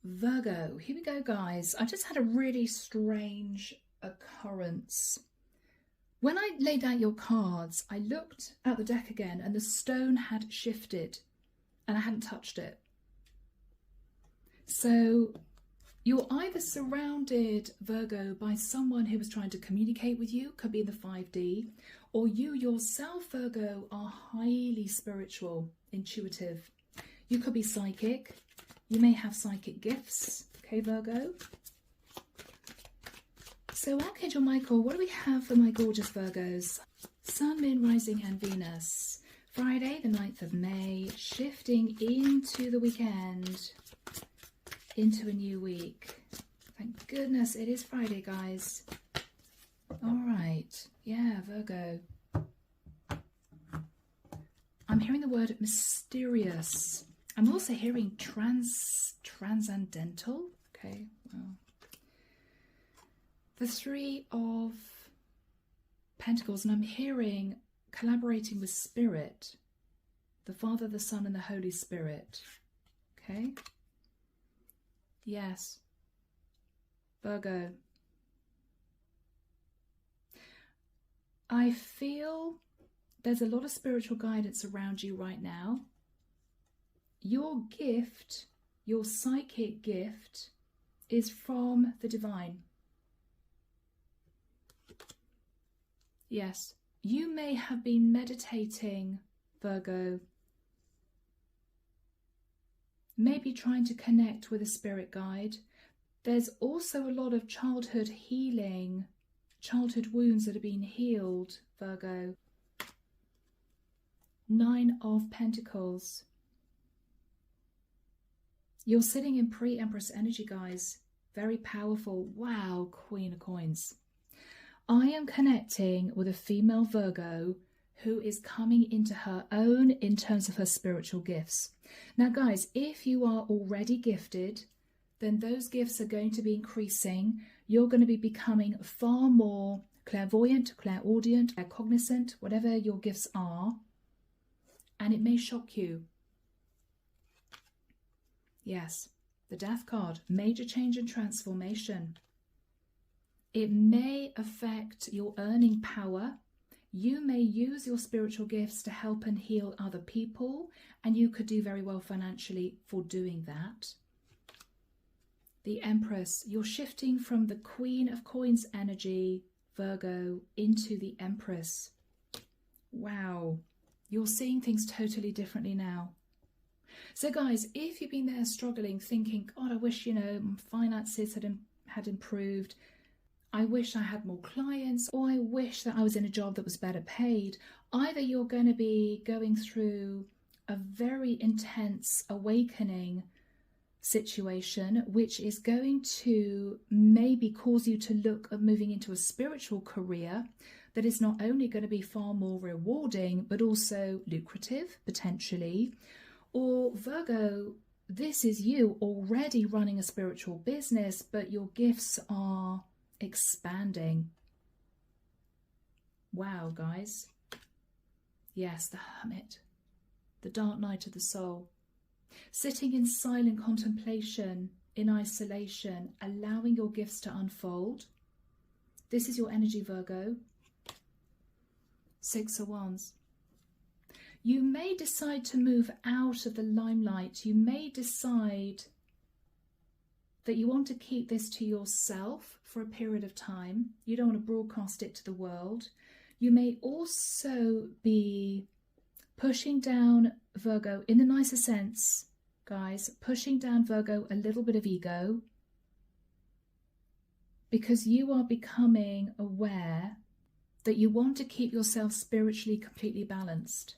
Virgo. Here we go, guys. I just had a really strange occurrence. When I laid out your cards, I looked at the deck again and the stone had shifted and I hadn't touched it. So you're either surrounded, Virgo, by someone who was trying to communicate with you, could be in the 5D, or you yourself, Virgo, are highly spiritual, intuitive. You could be psychic. You may have psychic gifts. Okay, Virgo. So Archangel Michael, what do we have for my gorgeous Virgos? Sun, Moon, Rising and Venus. Friday, the 9th of May, shifting into the weekend. Into a new week. Thank goodness it is Friday, guys. All right. Yeah, Virgo. I'm hearing the word mysterious. I'm also hearing transcendental. Okay, well. The 3 of Pentacles, and I'm hearing collaborating with Spirit. The Father, the Son, and the Holy Spirit. Okay. Yes, Virgo. I feel there's a lot of spiritual guidance around you right now. Your gift, your psychic gift, is from the divine. Yes, you may have been meditating, Virgo. Maybe trying to connect with a spirit guide. There's also a lot of childhood healing, childhood wounds that are being healed, Virgo. 9 of Pentacles. You're sitting in pre-Empress energy, guys. Very powerful. Wow, Queen of Coins. I am connecting with a female Virgo who is coming into her own in terms of her spiritual gifts. Now, guys, if you are already gifted, then those gifts are going to be increasing. You're going to be becoming far more clairvoyant, clairaudient, claircognizant, whatever your gifts are. And it may shock you. Yes, the Death card, major change and transformation. It may affect your earning power. You may use your spiritual gifts to help and heal other people, and you could do very well financially for doing that. The Empress, you're shifting from the Queen of Coins energy, Virgo, into the Empress. Wow, you're seeing things totally differently now. So guys, if you've been there struggling, thinking, God, I wish, my finances had improved, I wish I had more clients, or I wish that I was in a job that was better paid. Either you're going to be going through a very intense awakening, situation, which is going to maybe cause you to look at moving into a spiritual career that is not only going to be far more rewarding, but also lucrative, potentially. Or Virgo, this is you already running a spiritual business, but your gifts are expanding. Wow, guys. Yes, the Hermit, the dark night of the soul. Sitting in silent contemplation, in isolation, allowing your gifts to unfold. This is your energy, Virgo. 6 of Wands. You may decide to move out of the limelight. You may decide that you want to keep this to yourself for a period of time. You don't want to broadcast it to the world. You may also be pushing down, Virgo, in the nicer sense, guys, pushing down, Virgo, a little bit of ego, because you are becoming aware that you want to keep yourself spiritually completely balanced.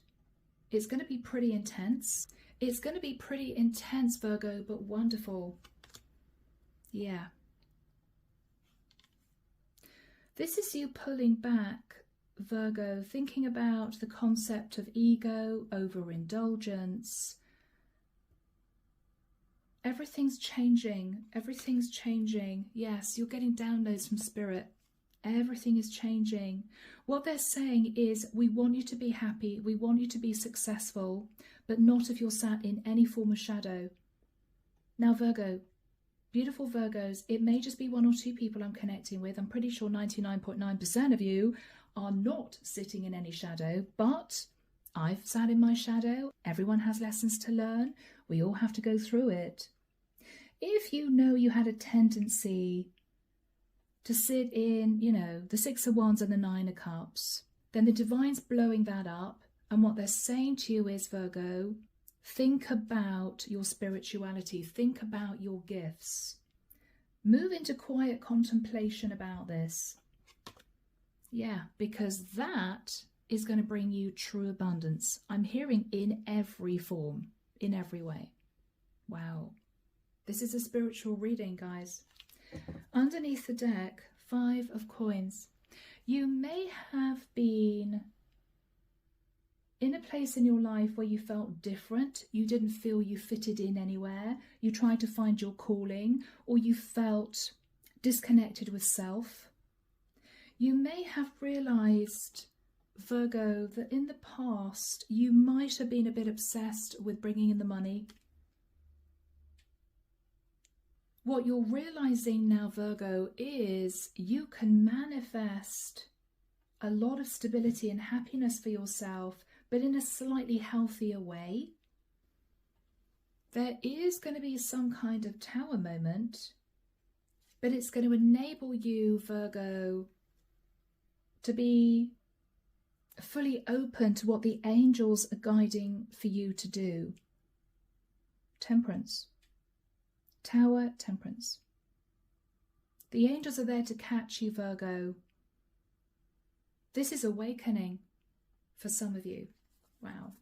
It's going to be pretty intense. It's going to be pretty intense, Virgo, but wonderful. Yeah. This is you pulling back, Virgo, thinking about the concept of ego, overindulgence. Everything's changing. Everything's changing. Yes, you're getting downloads from spirit. Everything is changing. What they're saying is, we want you to be happy. We want you to be successful, but not if you're sat in any form of shadow. Now, Virgo, beautiful Virgos, it may just be 1 or 2 people I'm connecting with. I'm pretty sure 99.9% of you are not sitting in any shadow, but I've sat in my shadow. Everyone has lessons to learn. We all have to go through it. If you know you had a tendency to sit in, you know, the 6 of Wands and the 9 of Cups, then the Divine's blowing that up. And what they're saying to you is, Virgo, think about your spirituality. Think about your gifts. Move into quiet contemplation about this. Yeah, because that is going to bring you true abundance. I'm hearing in every form, in every way. Wow. This is a spiritual reading, guys. Underneath the deck, 5 of Coins. You may have been in a place in your life where you felt different. You didn't feel you fitted in anywhere. You tried to find your calling, or you felt disconnected with self. You may have realized, Virgo, that in the past you might have been a bit obsessed with bringing in the money. What you're realizing now, Virgo, is you can manifest a lot of stability and happiness for yourself, but in a slightly healthier way. There is going to be some kind of tower moment, but it's going to enable you, Virgo, to be fully open to what the angels are guiding for you to do. Temperance. Tower, Temperance. The angels are there to catch you, Virgo. This is awakening for some of you. Wow.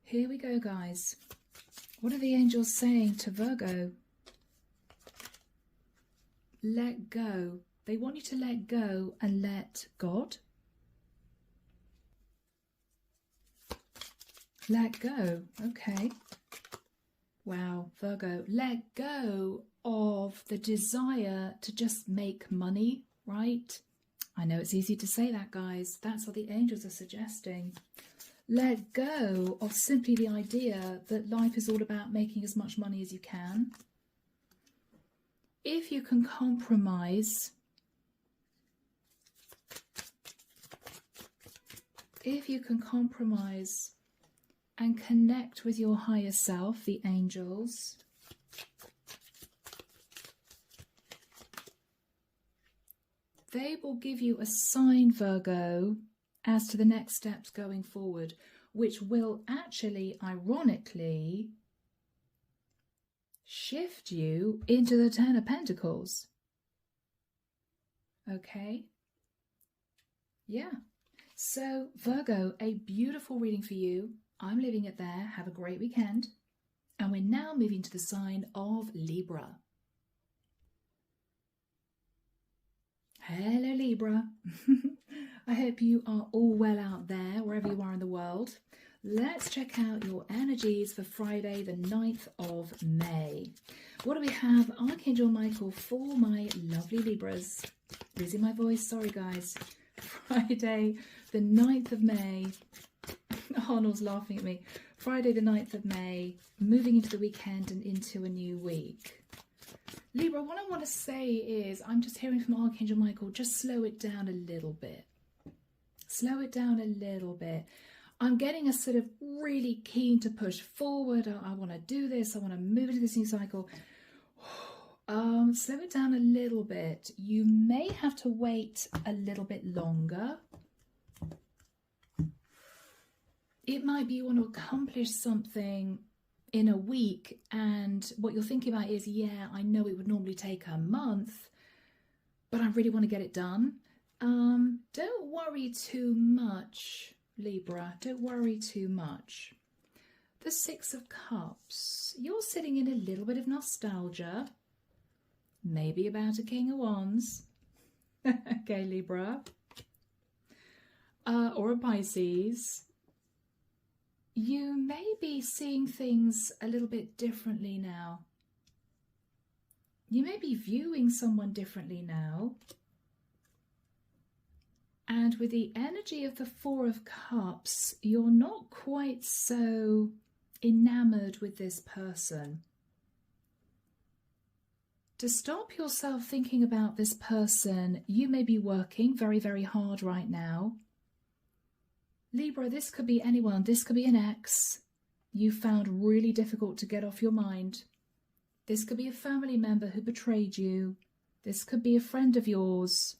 Here we go, guys. What are the angels saying to Virgo? Let go. They want you to let go and let God. Let go. Okay. Wow, Virgo, let go of the desire to just make money, right? I know it's easy to say that, guys. That's what the angels are suggesting. Let go of simply the idea that life is all about making as much money as you can. If you can compromise, and connect with your higher self, the angels, they will give you a sign, Virgo, as to the next steps going forward, which will actually, ironically, shift you into the 10 of Pentacles. Okay? Yeah. So, Virgo, a beautiful reading for you. I'm leaving it there. Have a great weekend. And we're now moving to the sign of Libra. Hello, Libra. I hope you are all well out there, wherever you are in the world. Let's check out your energies for Friday, the 9th of May. What do we have? Archangel Michael for my lovely Libras. Losing my voice, sorry guys. Friday, the 9th of May. Arnold's laughing at me. Friday, the 9th of May, moving into the weekend and into a new week. Libra, what I want to say is, I'm just hearing from Archangel Michael, just slow it down a little bit. Slow it down a little bit. I'm getting a sort of really keen to push forward. I want to do this. I want to move into this new cycle. Slow it down a little bit. You may have to wait a little bit longer. It might be you want to accomplish something in a week, and what you're thinking about is, yeah, I know it would normally take a month, but I really want to get it done. Don't worry too much, Libra. Don't worry too much. The Six of Cups. You're sitting in a little bit of nostalgia, maybe about a King of Wands. Okay, Libra. Or a Pisces. You may be seeing things a little bit differently now. You may be viewing someone differently now. And with the energy of the Four of Cups, you're not quite so enamored with this person. To stop yourself thinking about this person, you may be working very, very hard right now. Libra, this could be anyone. This could be an ex you found really difficult to get off your mind. This could be a family member who betrayed you. This could be a friend of yours.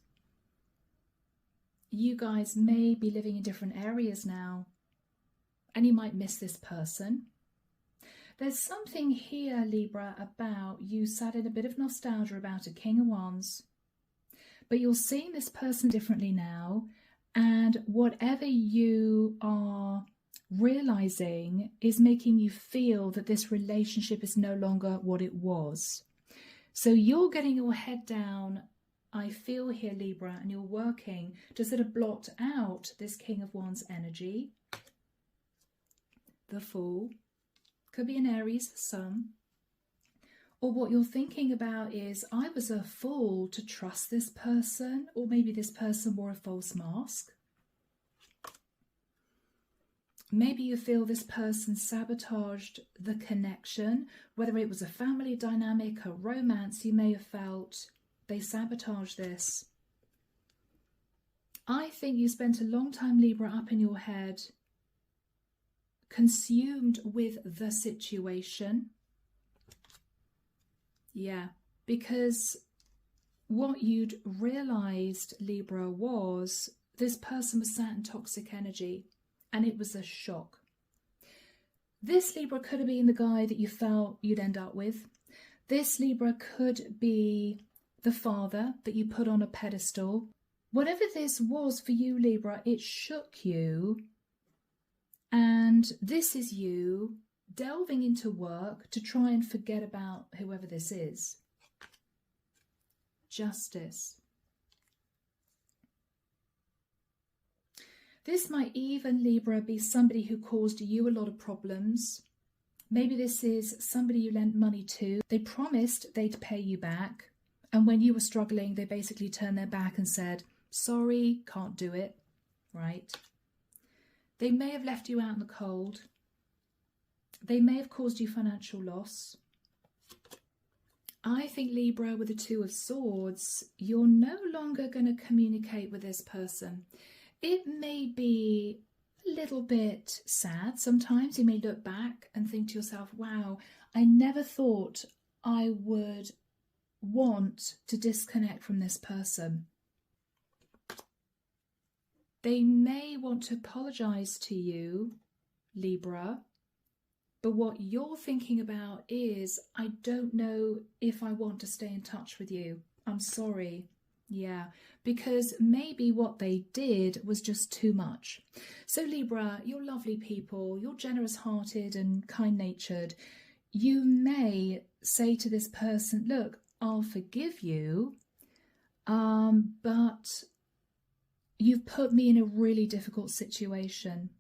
You guys may be living in different areas now, and you might miss this person. There's something here, Libra, about you sat in a bit of nostalgia about a King of Wands, but you're seeing this person differently now. And whatever you are realizing is making you feel that this relationship is no longer what it was. So you're getting your head down, I feel here, Libra, and you're working to sort of blot out this King of Wands energy. The Fool. Could be an Aries for some. Or what you're thinking about is, I was a fool to trust this person, or maybe this person wore a false mask. Maybe you feel this person sabotaged the connection, whether it was a family dynamic, a romance you may have felt, they sabotaged this. I think you spent a long time, Libra, up in your head, consumed with the situation. Yeah, because what you'd realized, Libra, was this person was sat in toxic energy, and it was a shock. This, Libra, could have been the guy that you felt you'd end up with. This, Libra, could be the father that you put on a pedestal. Whatever this was for you, Libra, it shook you. And this is you delving into work to try and forget about whoever this is. Justice. This might even, Libra, be somebody who caused you a lot of problems. Maybe this is somebody you lent money to. They promised they'd pay you back. And when you were struggling, they basically turned their back and said, sorry, can't do it, right? They may have left you out in the cold. They may have caused you financial loss. I think, Libra, with the Two of Swords, you're no longer going to communicate with this person. It may be a little bit sad. Sometimes you may look back and think to yourself, wow, I never thought I would want to disconnect from this person. They may want to apologize to you, Libra, but what you're thinking about is, I don't know if I want to stay in touch with you. I'm sorry. Yeah, because maybe what they did was just too much. So Libra, you're lovely people, you're generous-hearted and kind-natured. you may say to this person, look, I'll forgive you, but you've put me in a really difficult situation.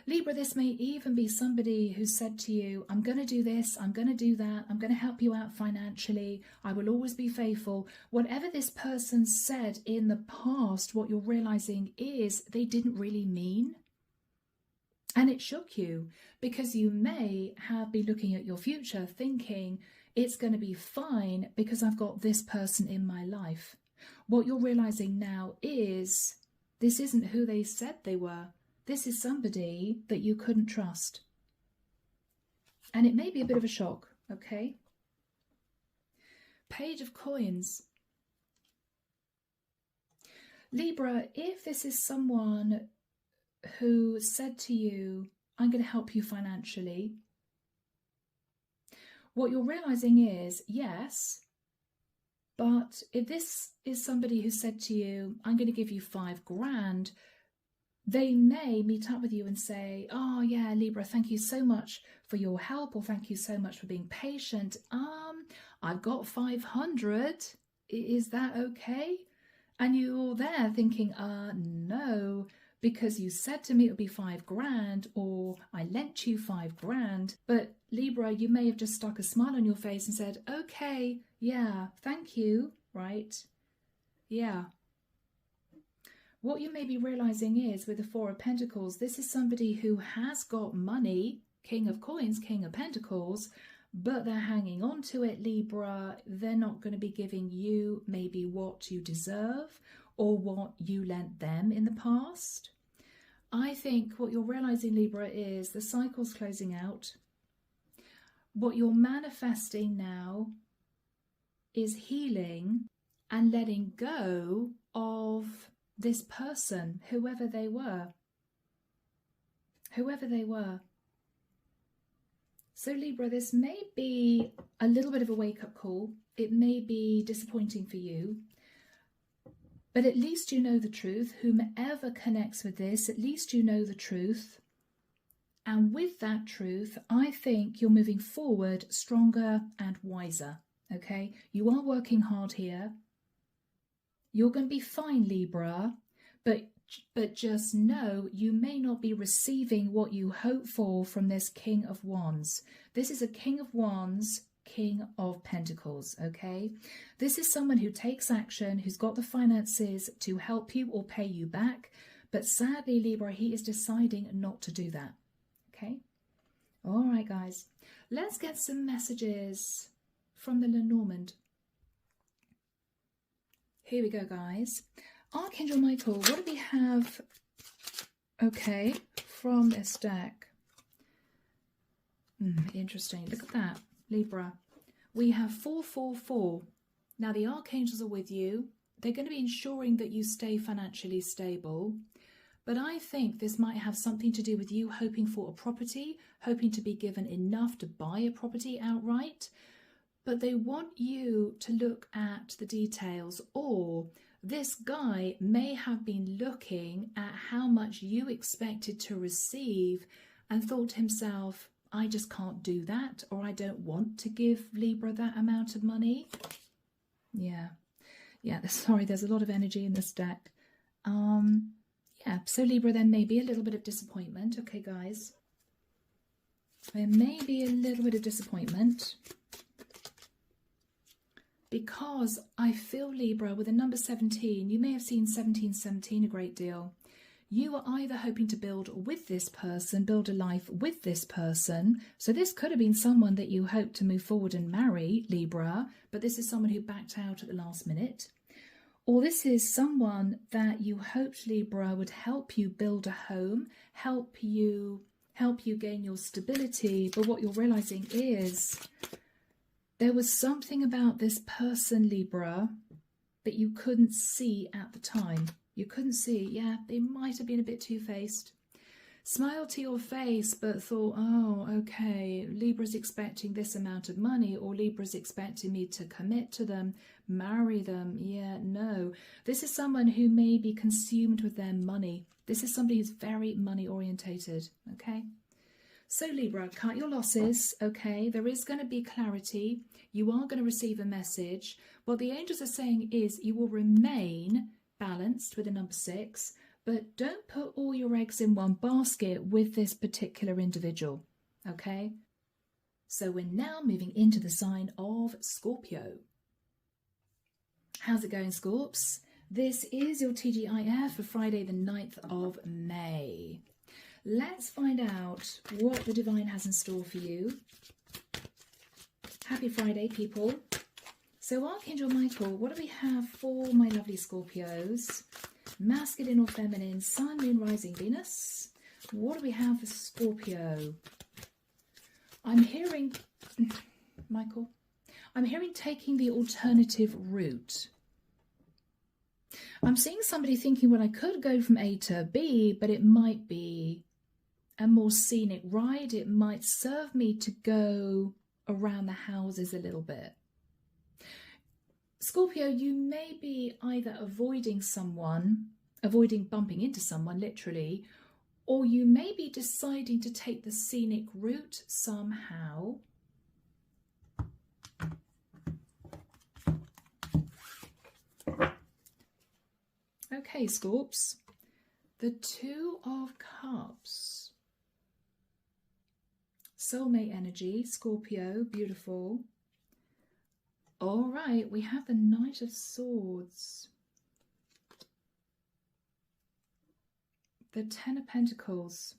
Libra, this may even be somebody who said to you, I'm going to do this, I'm going to do that, I'm going to help you out financially, I will always be faithful. Whatever this person said in the past, what you're realizing is they didn't really mean. And it shook you, because you may have been looking at your future thinking it's going to be fine because I've got this person in my life. What you're realizing now is this isn't who they said they were. This is somebody that you couldn't trust. And it may be a bit of a shock, okay? Page of Coins. Libra, if this is someone who said to you, I'm going to help you financially, what you're realizing is, yes, but if this is somebody who said to you, I'm going to give you $5,000, they may meet up with you and say, oh yeah, Libra, thank you so much for your help, or thank you so much for being patient. I've got 500. Is that okay? And you're there thinking, no, because you said to me it would be $5,000, or I lent you $5,000. But Libra, you may have just stuck a smile on your face and said, okay, yeah, thank you, right? Yeah. What you may be realizing is with the Four of Pentacles, this is somebody who has got money, King of Coins, King of Pentacles, but they're hanging on to it, Libra. They're not going to be giving you maybe what you deserve or what you lent them in the past. I think what you're realizing, Libra, is the cycle's closing out. What you're manifesting now is healing and letting go of this person, whoever they were. Whoever they were. So Libra, this may be a little bit of a wake-up call. It may be disappointing for you. But at least you know the truth. Whomever connects with this, at least you know the truth. And with that truth, I think you're moving forward stronger and wiser. Okay? You are working hard here. You're going to be fine, Libra, but just know you may not be receiving what you hope for from this King of Wands. This is a King of Wands, King of Pentacles, okay? This is someone who takes action, who's got the finances to help you or pay you back, but sadly, Libra, he is deciding not to do that, okay? All right, guys, let's get some messages from the Lenormand. Here we go, guys. Archangel Michael, what do we have, okay, from this deck? Interesting. Look at that, Libra. We have 444. Now, the Archangels are with you. They're going to be ensuring that you stay financially stable. But I think this might have something to do with you hoping for a property, hoping to be given enough to buy a property outright. But they want you to look at the details, or this guy may have been looking at how much you expected to receive and thought to himself, I just can't do that, or I don't want to give Libra that amount of money. Yeah, sorry, there's a lot of energy in this deck. Yeah, so Libra, there may be a little bit of disappointment. Okay, guys. There may be a little bit of disappointment. Because I feel, Libra, with the number 17, you may have seen 1717 a great deal. You are either hoping to build with this person, build a life with this person. So this could have been someone that you hope to move forward and marry, Libra, but this is someone who backed out at the last minute. Or this is someone that you hoped, Libra, would help you build a home, help you gain your stability. But what you're realizing is there was something about this person, Libra, that you couldn't see at the time. You couldn't see, yeah, they might have been a bit two-faced. Smiled to your face, but thought, oh, okay, Libra's expecting this amount of money, or Libra's expecting me to commit to them, marry them. Yeah, no. This is someone who may be consumed with their money. This is somebody who's very money-orientated, okay? So Libra, cut your losses, okay? There is going to be clarity. You are going to receive a message. What the angels are saying is you will remain balanced with the number 6, but don't put all your eggs in one basket with this particular individual, okay? So we're now moving into the sign of Scorpio. How's it going, Scorps? This is your TGIF for Friday the 9th of May. Let's find out what the divine has in store for you. Happy Friday, people. So Archangel Michael, what do we have for my lovely Scorpios? Masculine or feminine, Sun, Moon, Rising, Venus. What do we have for Scorpio? I'm hearing, Michael, I'm hearing taking the alternative route. I'm seeing somebody thinking, well, I could go from A to B, but it might be a more scenic ride. It might serve me to go around the houses a little bit. Scorpio, you may be either avoiding bumping into someone, literally, or you may be deciding to take the scenic route somehow. Okay, Scorps, the 2 of Cups. Soulmate energy, Scorpio, beautiful. All right, we have the Knight of Swords. The 10 of Pentacles.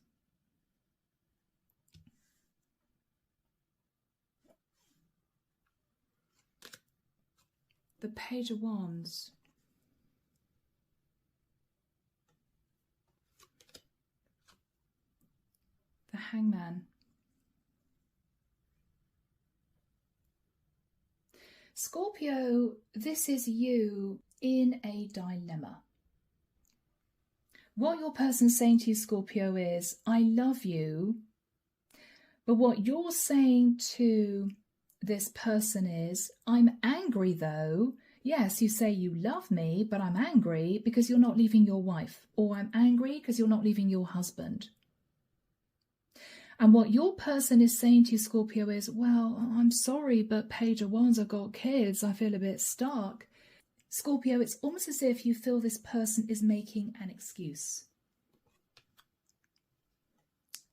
The Page of Wands. The Hangman. Scorpio, this is you in a dilemma. What your person's saying to you, Scorpio, is, I love you. But what you're saying to this person is, I'm angry though. Yes, you say you love me, but I'm angry because you're not leaving your wife. Or I'm angry because you're not leaving your husband. And what your person is saying to you, Scorpio, is, well, I'm sorry, but Page of Wands, I've got kids, I feel a bit stuck. Scorpio, it's almost as if you feel this person is making an excuse.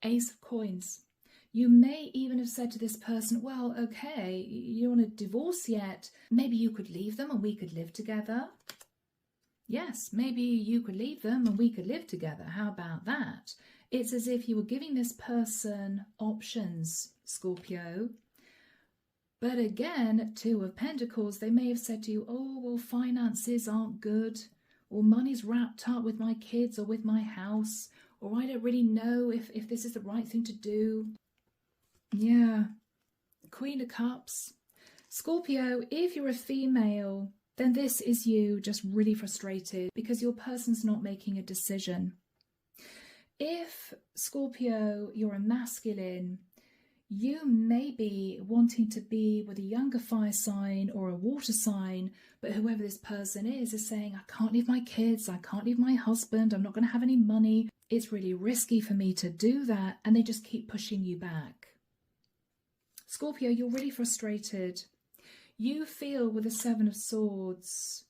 Ace of Coins. You may even have said to this person, well, okay, you're on a divorce yet. Maybe you could leave them and we could live together. Yes, maybe you could leave them and we could live together. How about that? It's as if you were giving this person options, Scorpio. But again, 2 of Pentacles, they may have said to you, oh, well, finances aren't good, or money's wrapped up with my kids or with my house, or I don't really know if this is the right thing to do. Yeah. Queen of Cups. Scorpio, if you're a female, then this is you just really frustrated because your person's not making a decision. If, Scorpio, you're a masculine, you may be wanting to be with a younger fire sign or a water sign, but whoever this person is saying, I can't leave my kids, I can't leave my husband, I'm not going to have any money, it's really risky for me to do that, and they just keep pushing you back. Scorpio, you're really frustrated. You feel with the 7 of Swords,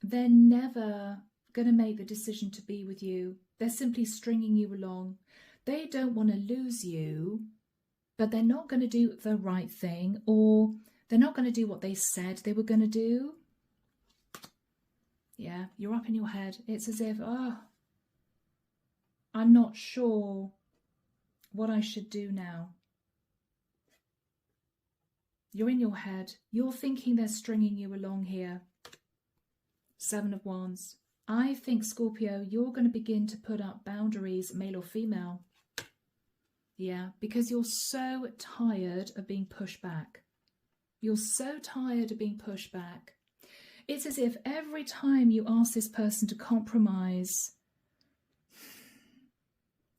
they're never going to make the decision to be with you. They're simply stringing you along. They don't want to lose you, but they're not going to do the right thing, or they're not going to do what they said they were going to do. Yeah, you're up in your head. It's as if, oh, I'm not sure what I should do now. You're in your head. You're thinking they're stringing you along here. 7 of Wands. I think, Scorpio, you're going to begin to put up boundaries, male or female. Yeah, because you're so tired of being pushed back. You're so tired of being pushed back. It's as if every time you ask this person to compromise,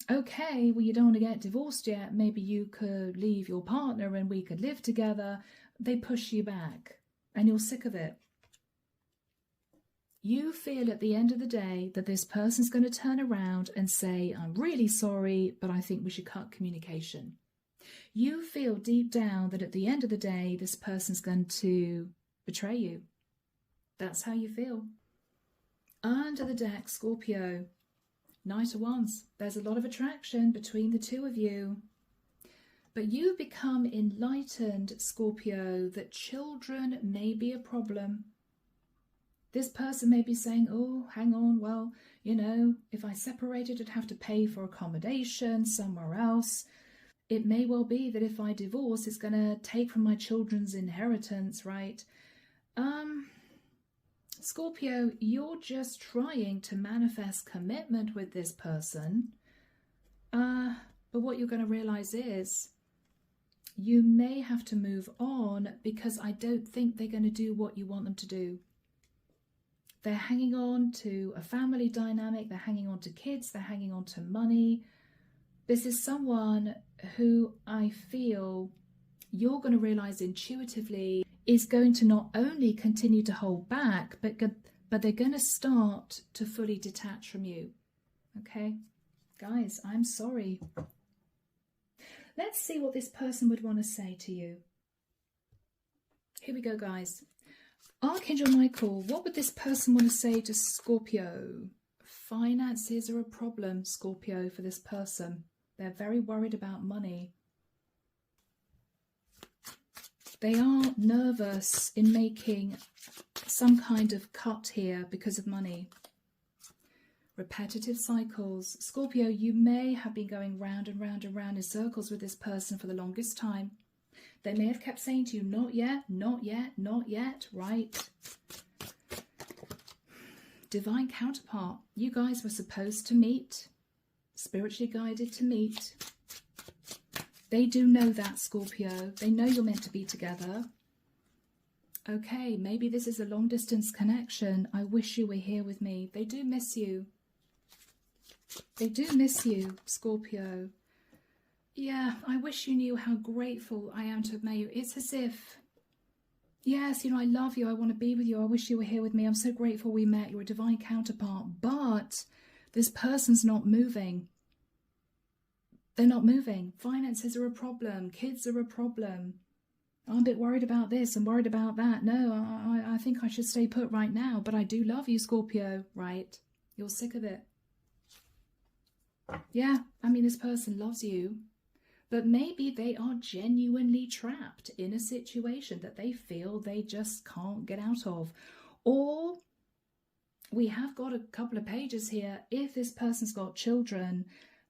okay, well, you don't want to get divorced yet. Maybe you could leave your partner and we could live together. They push you back and you're sick of it. You feel at the end of the day that this person's going to turn around and say, I'm really sorry, but I think we should cut communication. You feel deep down that at the end of the day, this person's going to betray you. That's how you feel. Under the deck, Scorpio, Knight of Wands. There's a lot of attraction between the two of you. But you become enlightened, Scorpio, that children may be a problem. This person may be saying, oh, hang on, well, you know, if I separated, I'd have to pay for accommodation somewhere else. It may well be that if I divorce, it's going to take from my children's inheritance, right? Scorpio, you're just trying to manifest commitment with this person. But what you're going to realize is you may have to move on because I don't think they're going to do what you want them to do. They're hanging on to a family dynamic, they're hanging on to kids, they're hanging on to money. This is someone who I feel you're going to realize intuitively is going to not only continue to hold back, but they're going to start to fully detach from you. Okay? Guys, I'm sorry. Let's see what this person would want to say to you. Here we go, guys. Archangel Michael, what would this person want to say to Scorpio? Finances are a problem, Scorpio, for this person. They're very worried about money. They are nervous in making some kind of cut here because of money. Repetitive cycles. Scorpio, you may have been going round and round and round in circles with this person for the longest time. They may have kept saying to you, not yet, not yet, not yet, right? Divine counterpart. You guys were supposed to meet, spiritually guided to meet. They do know that, Scorpio. They know you're meant to be together. Okay, maybe this is a long distance connection. I wish you were here with me. They do miss you. They do miss you, Scorpio. Yeah, I wish you knew how grateful I am to have met you. It's as if, yes, you know, I love you. I want to be with you. I wish you were here with me. I'm so grateful we met. You're a divine counterpart. But this person's not moving. They're not moving. Finances are a problem. Kids are a problem. I'm a bit worried about this. I'm worried about that. No, I think I should stay put right now. But I do love you, Scorpio, right? You're sick of it. Yeah, I mean, this person loves you. But maybe they are genuinely trapped in a situation that they feel they just can't get out of. Or we have got a couple of pages here. If this person's got children,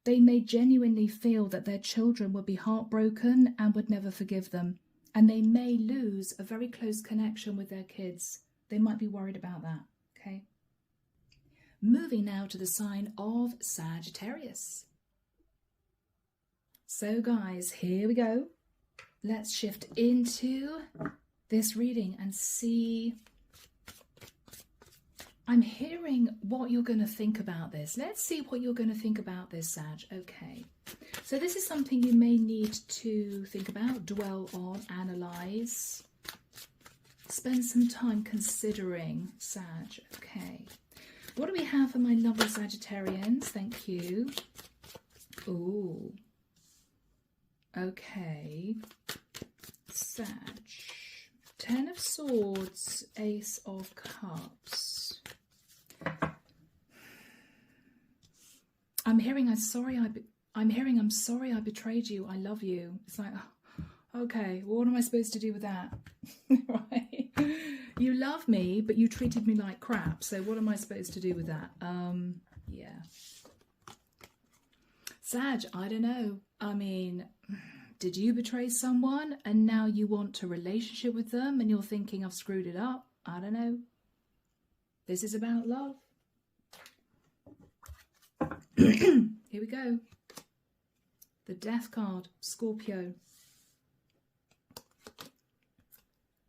they may genuinely feel that their children would be heartbroken and would never forgive them. And they may lose a very close connection with their kids. They might be worried about that, okay? Moving now to the sign of Sagittarius. So guys, here we go. Let's shift into this reading and see. I'm hearing what you're going to think about this. Let's see what you're going to think about this, Sag. Okay. So this is something you may need to think about, dwell on, analyze. Spend some time considering, Sag. Okay. What do we have for my lovely Sagittarians? Thank you. Ooh. Okay. Sag. 10 of Swords, Ace of Cups. I'm hearing I'm sorry I betrayed you. I love you. It's like, oh, okay, well, what am I supposed to do with that? Right? You love me, but you treated me like crap. So what am I supposed to do with that? Yeah. Sag, I don't know. I mean, did you betray someone and now you want a relationship with them and you're thinking I've screwed it up? I don't know. This is about love. Here we go. The Death card, Scorpio.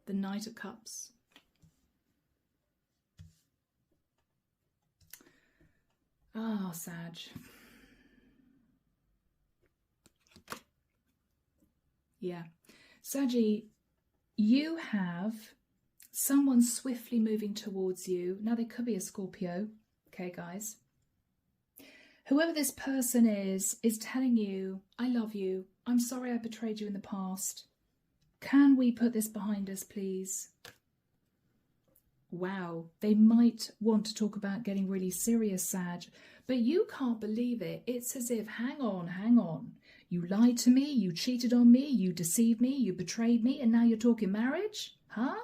The Knight of Cups. Ah, Sag. Yeah. Saggy, you have Someone swiftly moving towards you. Now, they could be a Scorpio. Okay, guys. Whoever this person is telling you, I love you. I'm sorry I betrayed you in the past. Can we put this behind us, please? Wow, they might want to talk about getting really serious, Sag, but you can't believe it. It's as if, hang on. You lied to me, you cheated on me, you deceived me, you betrayed me, and now you're talking marriage? Huh?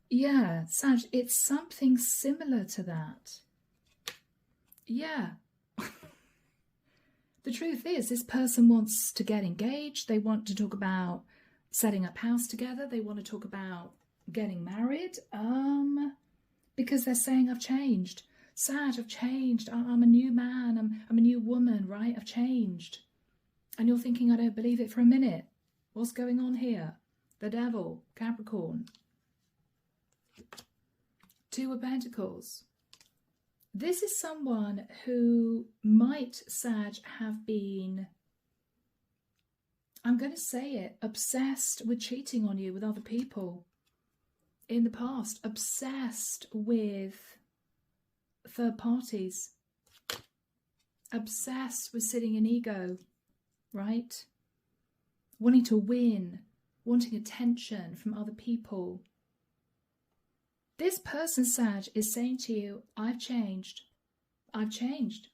Yeah, Sag, it's something similar to that. Yeah. The truth is, this person wants to get engaged. They want to talk about setting up house together. They want to talk about getting married. Because they're saying, I've changed. Sag, I've changed. I'm a new man. I'm a new woman, right? I've changed. And you're thinking, I don't believe it for a minute. What's going on here? The devil, Capricorn. Two of Pentacles. This is someone who might, Sag, have been, I'm going to say it, obsessed with cheating on you with other people in the past. Obsessed with third parties. Obsessed with sitting in ego, right? Wanting to win, wanting attention from other people. This person, Sag, is saying to you, I've changed. I've changed.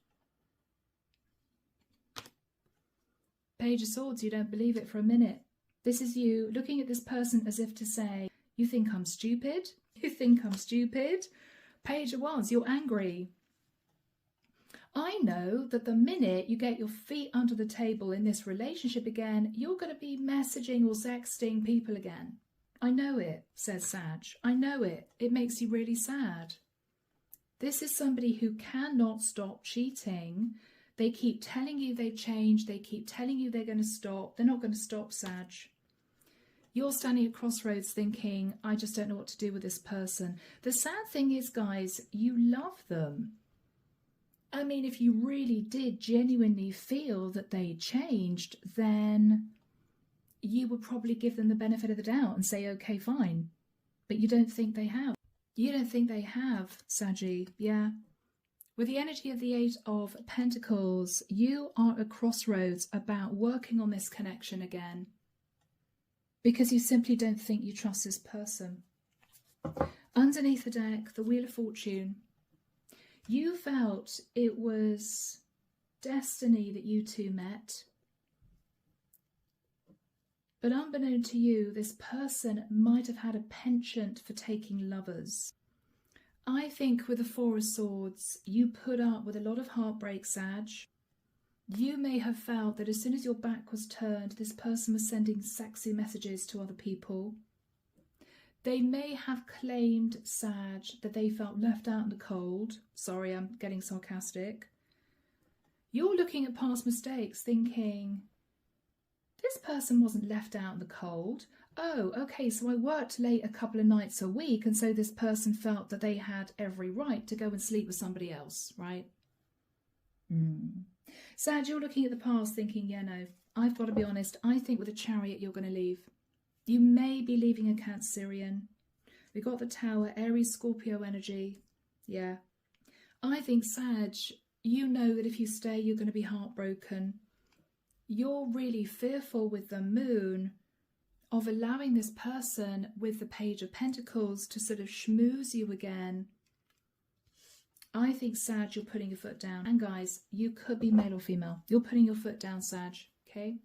Page of Swords, you don't believe it for a minute. This is you looking at this person as if to say, you think I'm stupid? You think I'm stupid? Page of Wands, you're angry. I know that the minute you get your feet under the table in this relationship again, you're going to be messaging or sexting people again. I know it, says Sag. I know it. It makes you really sad. This is somebody who cannot stop cheating. They keep telling you they've changed. They keep telling you they're going to stop. They're not going to stop, Sag. You're standing at crossroads thinking, I just don't know what to do with this person. The sad thing is, guys, you love them. I mean, if you really did genuinely feel that they changed, then you would probably give them the benefit of the doubt and say, okay, fine. But you don't think they have. You don't think they have, Saggy. Yeah. With the energy of the Eight of Pentacles, you are at crossroads about working on this connection again. Because you simply don't think you trust this person. Underneath the deck, the Wheel of Fortune. You felt it was destiny that you two met. But unbeknown to you, this person might have had a penchant for taking lovers. I think with the Four of Swords, you put up with a lot of heartbreak, Sag. You may have felt that as soon as your back was turned, this person was sending sexy messages to other people. They may have claimed, Sag, that they felt left out in the cold. Sorry, I'm getting sarcastic. You're looking at past mistakes thinking, this person wasn't left out in the cold. Oh, okay, so I worked late a couple of nights a week, and so this person felt that they had every right to go and sleep with somebody else, right? Sag, you're looking at the past thinking, yeah, no, I've got to be honest, I think with a Chariot you're going to leave. You may be leaving a Cancerian. We've got the Tower, Aries, Scorpio energy. Yeah. I think, Sag, you know that if you stay, you're going to be heartbroken. You're really fearful with the Moon of allowing this person with the Page of Pentacles to sort of schmooze you again. I think, Sag, you're putting your foot down. And guys, you could be male or female. You're putting your foot down, Sag, okay?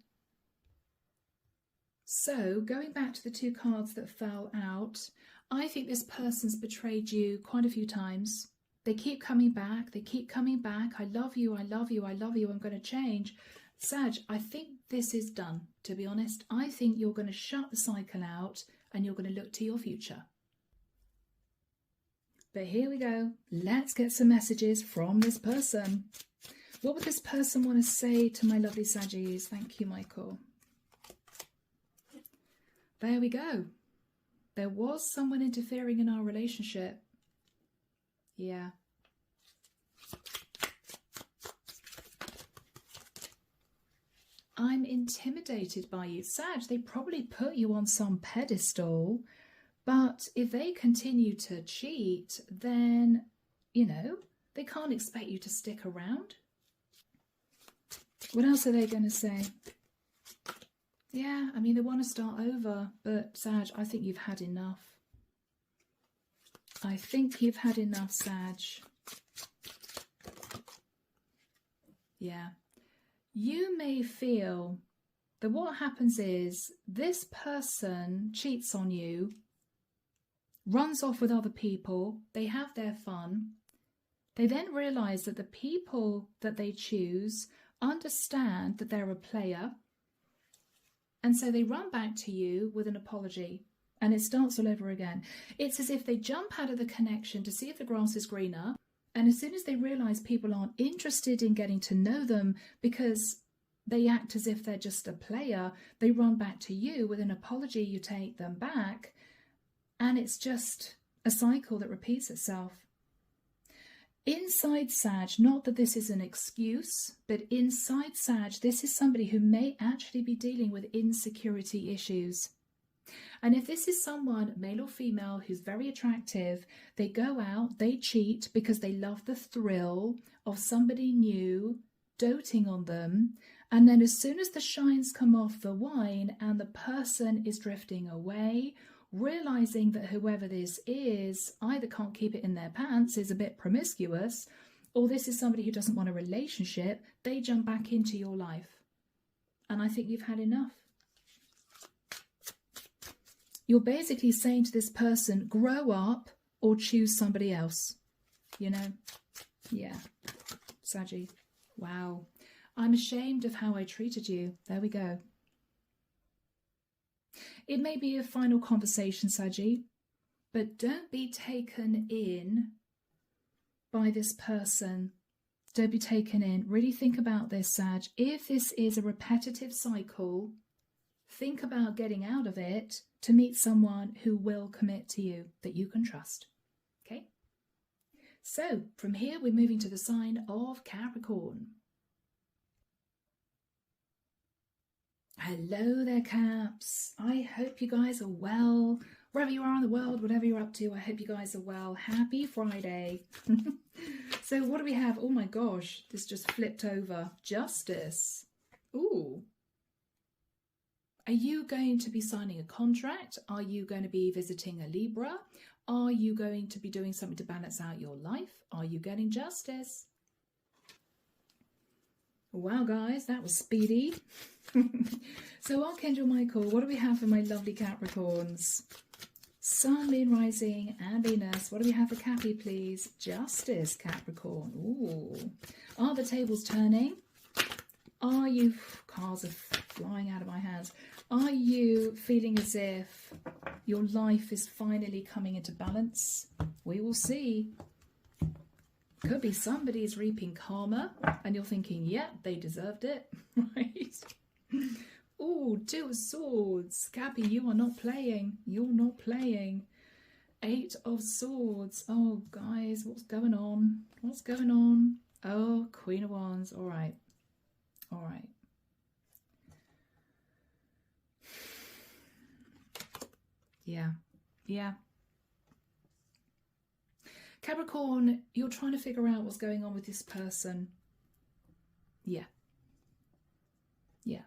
So, going back to the two cards that fell out, I think this person's betrayed you quite a few times. They keep coming back. They keep coming back. I love you. I love you. I love you. I'm going to change. Sag, I think this is done, to be honest. I think you're going to shut the cycle out and you're going to look to your future. But here we go. Let's get some messages from this person. What would this person want to say to my lovely Saggies? Thank you, Michael. There we go. There was someone interfering in our relationship. Yeah. I'm intimidated by you. Sag, they probably put you on some pedestal, But if they continue to cheat, then, you know, they can't expect you to stick around. What else are they going to say? Yeah, I mean, they want to start over, but Sag, I think you've had enough. I think you've had enough, Sag. Yeah. You may feel that what happens is this person cheats on you, runs off with other people, they have their fun. They then realise that the people that they choose understand that they're a player, and so they run back to you with an apology, and it starts all over again. It's as if they jump out of the connection to see if the grass is greener, and as soon as they realise people aren't interested in getting to know them because they act as if they're just a player, they run back to you with an apology, you take them back, and it's just a cycle that repeats itself. Inside Sag, not that this is an excuse, but inside Sag, this is somebody who may actually be dealing with insecurity issues. And if this is someone, male or female, who's very attractive, they go out, they cheat because they love the thrill of somebody new doting on them. And then as soon as the shines come off the wine and the person is drifting away, realizing that whoever this is either can't keep it in their pants, is a bit promiscuous, or this is somebody who doesn't want a relationship, they jump back into your life. And I think you've had enough. You're basically saying to this person, grow up or choose somebody else. You know? Yeah. Saggy. Wow. I'm ashamed of how I treated you. There we go. It may be a final conversation, Saggy, but don't be taken in by this person. Don't be taken in. Really think about this, Sag. If this is a repetitive cycle, think about getting out of it to meet someone who will commit to you, that you can trust. Okay? So, from here, we're moving to the sign of Capricorn. Hello there, Caps. I hope you guys are well. Wherever you are in the world, whatever you're up to, I hope you guys are well. Happy Friday. So what do we have? Oh my gosh, this just flipped over. Justice. Ooh. Are you going to be signing a contract? Are you going to be visiting a Libra? Are you going to be doing something to balance out your life? Are you getting justice? Wow, guys, that was speedy. So Archangel Michael, what do we have for my lovely Capricorns? Sun, Moon, Rising, and Venus. What do we have for Cappy, please? Justice, Capricorn. Ooh. Are the tables turning? Are you... Cards are flying out of my hands. Are you feeling as if your life is finally coming into balance? We will see. Could be somebody's reaping karma and you're thinking, yeah, they deserved it, right? Oh, Two of Swords. Cappy, you are not playing. You're not playing. Eight of Swords. Oh, guys, what's going on? What's going on? Oh, Queen of Wands. All right. All right. Yeah. Yeah. Capricorn, you're trying to figure out what's going on with this person. Yeah. Yeah.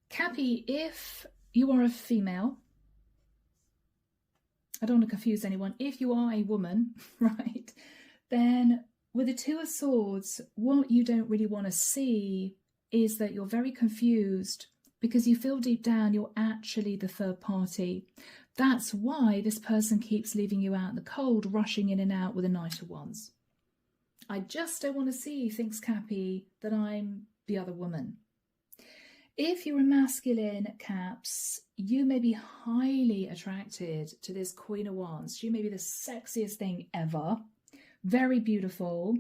Cappy, if you are a female, I don't want to confuse anyone. If you are a woman, right, then with the Two of Swords, what you don't really want to see is that you're very confused because you feel deep down you're actually the third party. That's why this person keeps leaving you out in the cold, rushing in and out with a Knight of Wands. I just don't want to see, thinks Cappy, that I'm the other woman. If you're a masculine, Caps, you may be highly attracted to this Queen of Wands. She may be the sexiest thing ever, very beautiful.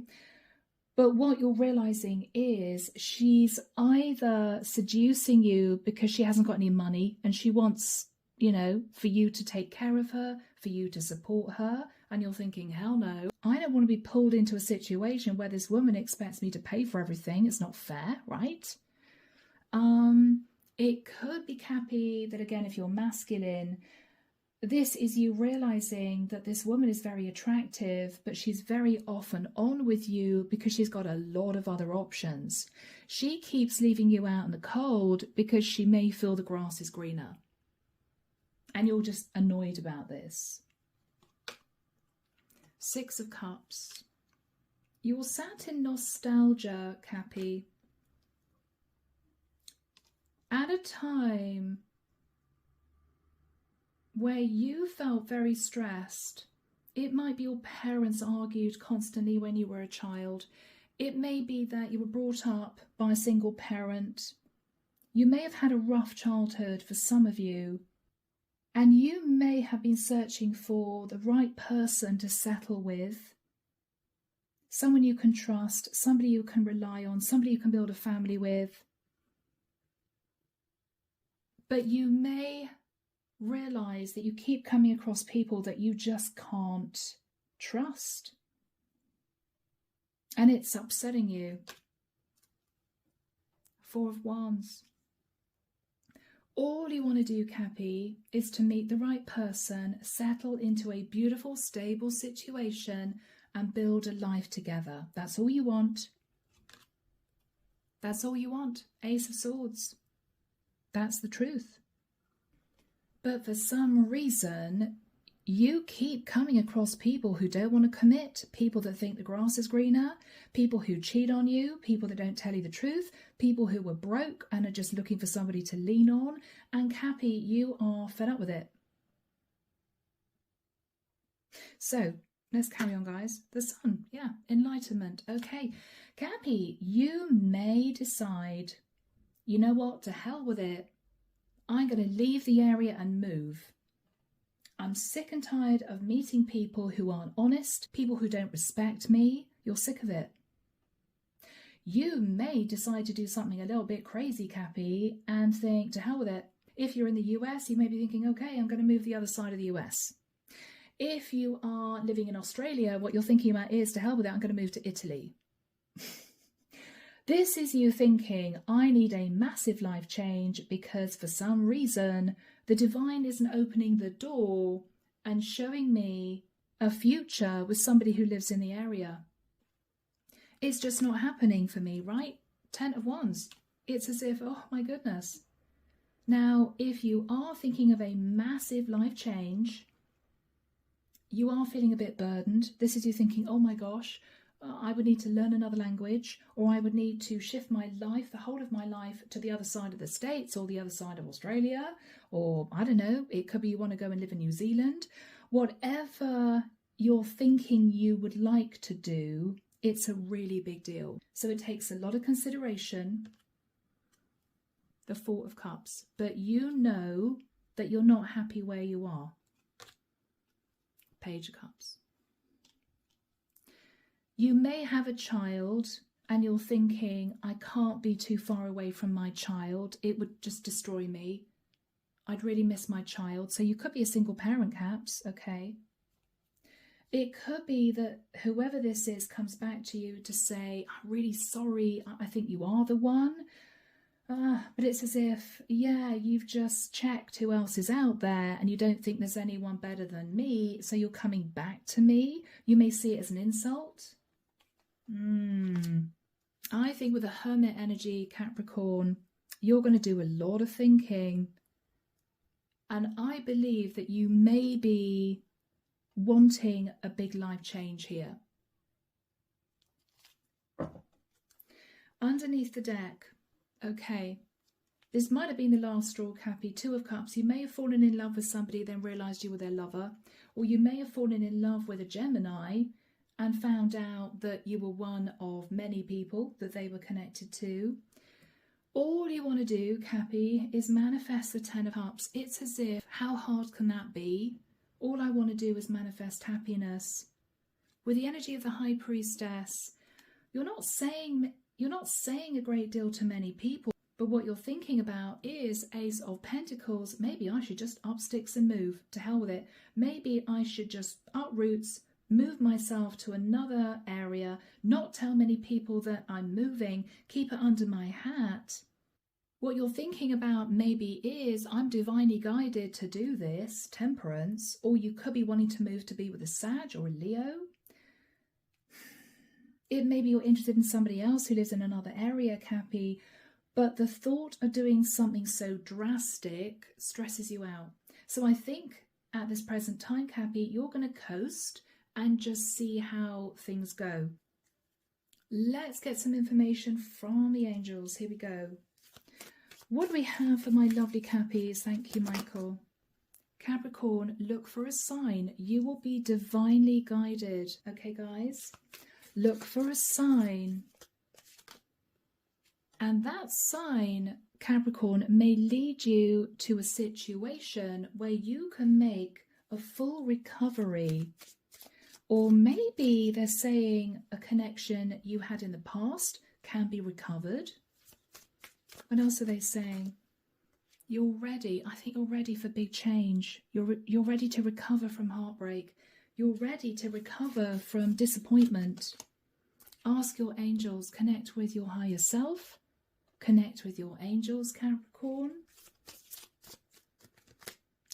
But what you're realizing is she's either seducing you because she hasn't got any money and she wants, you know, for you to take care of her, for you to support her. And you're thinking, hell no, I don't want to be pulled into a situation where this woman expects me to pay for everything. It's not fair, right? It could be, Cappy, that again, if you're masculine, this is you realizing that this woman is very attractive, but she's very often on with you because she's got a lot of other options. She keeps leaving you out in the cold because she may feel the grass is greener. And you're just annoyed about this. Six of Cups. You're sat in nostalgia, Cappy. At a time where you felt very stressed. It might be your parents argued constantly when you were a child. It may be that you were brought up by a single parent. You may have had a rough childhood for some of you. And you may have been searching for the right person to settle with. Someone you can trust, somebody you can rely on, somebody you can build a family with. But you may realize that you keep coming across people that you just can't trust. And it's upsetting you. Four of Wands. All you want to do, Cappy, is to meet the right person, settle into a beautiful, stable situation and build a life together. That's all you want. That's all you want. Ace of Swords. That's the truth. But for some reason, you keep coming across people who don't want to commit, people that think the grass is greener, people who cheat on you, people that don't tell you the truth, people who were broke and are just looking for somebody to lean on. And Cappy, you are fed up with it. So let's carry on, guys. The Sun, yeah, enlightenment. Okay, Cappy, you may decide, you know what, to hell with it. I'm going to leave the area and move. I'm sick and tired of meeting people who aren't honest, people who don't respect me. You're sick of it. You may decide to do something a little bit crazy, Cappy, and think, to hell with it. If you're in the US, you may be thinking, okay, I'm going to move the other side of the US. If you are living in Australia, what you're thinking about is, to hell with it, I'm going to move to Italy. This is you thinking, I need a massive life change because for some reason, the divine isn't opening the door and showing me a future with somebody who lives in the area. It's just not happening for me, right? 10 of Wands. It's as if, oh my goodness. Now, if you are thinking of a massive life change, you are feeling a bit burdened. This is you thinking, oh my gosh, I would need to learn another language, or I would need to shift my life, the whole of my life, to the other side of the States or the other side of Australia, or I don't know, it could be you want to go and live in New Zealand. Whatever you're thinking you would like to do, it's a really big deal. So it takes a lot of consideration. The Four of Cups. But you know that you're not happy where you are. Page of Cups. You may have a child and you're thinking, I can't be too far away from my child. It would just destroy me. I'd really miss my child. So you could be a single parent, Caps, okay? It could be that whoever this is comes back to you to say, I'm really sorry, I think you are the one. But it's as if, yeah, you've just checked who else is out there and you don't think there's anyone better than me, so you're coming back to me. You may see it as an insult. I think with the Hermit energy, Capricorn, you're going to do a lot of thinking. And I believe that you may be wanting a big life change here. Underneath the deck, okay, this might have been the last straw, Cappy. Two of Cups. You may have fallen in love with somebody, then realised you were their lover. Or you may have fallen in love with a Gemini and found out that you were one of many people that they were connected to. All you want to do, Cappy, is manifest the 10 of Cups. It's as if, how hard can that be? All I want to do is manifest happiness. With the energy of the High Priestess, you're not saying a great deal to many people, but what you're thinking about is Ace of Pentacles. Maybe I should just up sticks and move. To hell with it. Maybe I should just uproots, move myself to another area, not tell many people that I'm moving, keep it under my hat. What you're thinking about maybe is, I'm divinely guided to do this, Temperance, or you could be wanting to move to be with a Sag or a Leo. It may be you're interested in somebody else who lives in another area, Cappy, but the thought of doing something so drastic stresses you out. So I think at this present time, Cappy, you're going to coast and just see how things go. Let's get some information from the angels. Here we go. What do we have for my lovely Cappies? Thank you, Michael. Capricorn, look for a sign. You will be divinely guided. Okay, guys? Look for a sign. And that sign, Capricorn, may lead you to a situation where you can make a full recovery. Or maybe they're saying a connection you had in the past can be recovered. What else are they saying? You're ready. I think you're ready for big change. You're ready to recover from heartbreak. You're ready to recover from disappointment. Ask your angels. Connect with your higher self. Connect with your angels, Capricorn.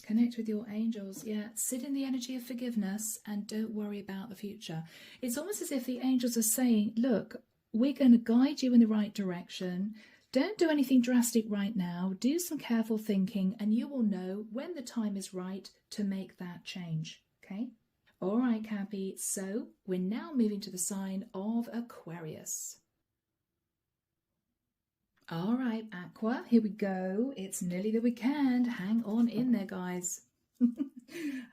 Connect with your angels. Yeah, sit in the energy of forgiveness and don't worry about the future. It's almost as if the angels are saying, look, we're going to guide you in the right direction. Don't do anything drastic right now. Do some careful thinking and you will know when the time is right to make that change. Okay? All right, Cappy. So we're now moving to the sign of Aquarius. All right, Aqua, here we go. It's nearly the weekend. Hang on in there, guys.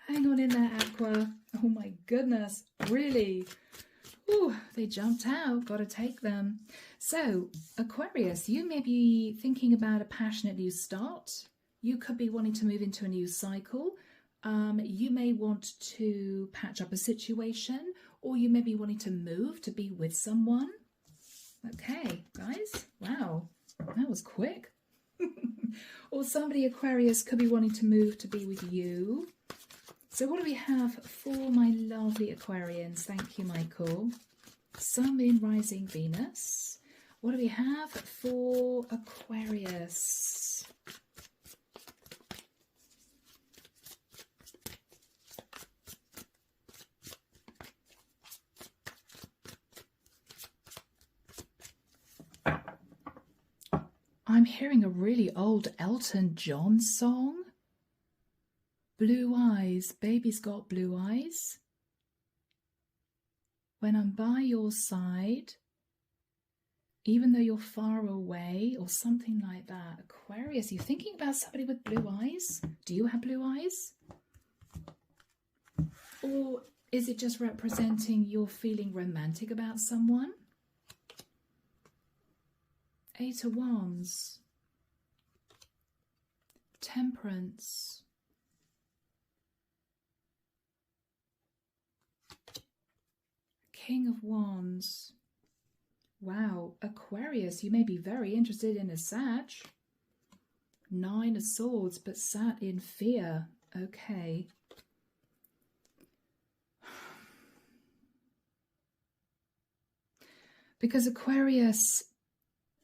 Hang on in there, Aqua. Oh my goodness, really? Ooh, they jumped out. Got to take them. So, Aquarius, you may be thinking about a passionate new start. You could be wanting to move into a new cycle. You may want to patch up a situation, or you may be wanting to move to be with someone. Okay, guys. Wow. That was quick. Or somebody, Aquarius, could be wanting to move to be with you. So what do we have for my lovely Aquarians? Thank you, Michael. Sun, Moon, Rising, Venus. What do we have for Aquarius? I'm hearing a really old Elton John song. Blue eyes, baby's got blue eyes. When I'm by your side, even though you're far away, or something like that. Aquarius, are you thinking about somebody with blue eyes? Do you have blue eyes? Or is it just representing you're feeling romantic about someone? Eight of Wands, Temperance, King of Wands. Wow, Aquarius, you may be very interested in a Sag. Nine of Swords, but sat in fear. Okay. Because Aquarius,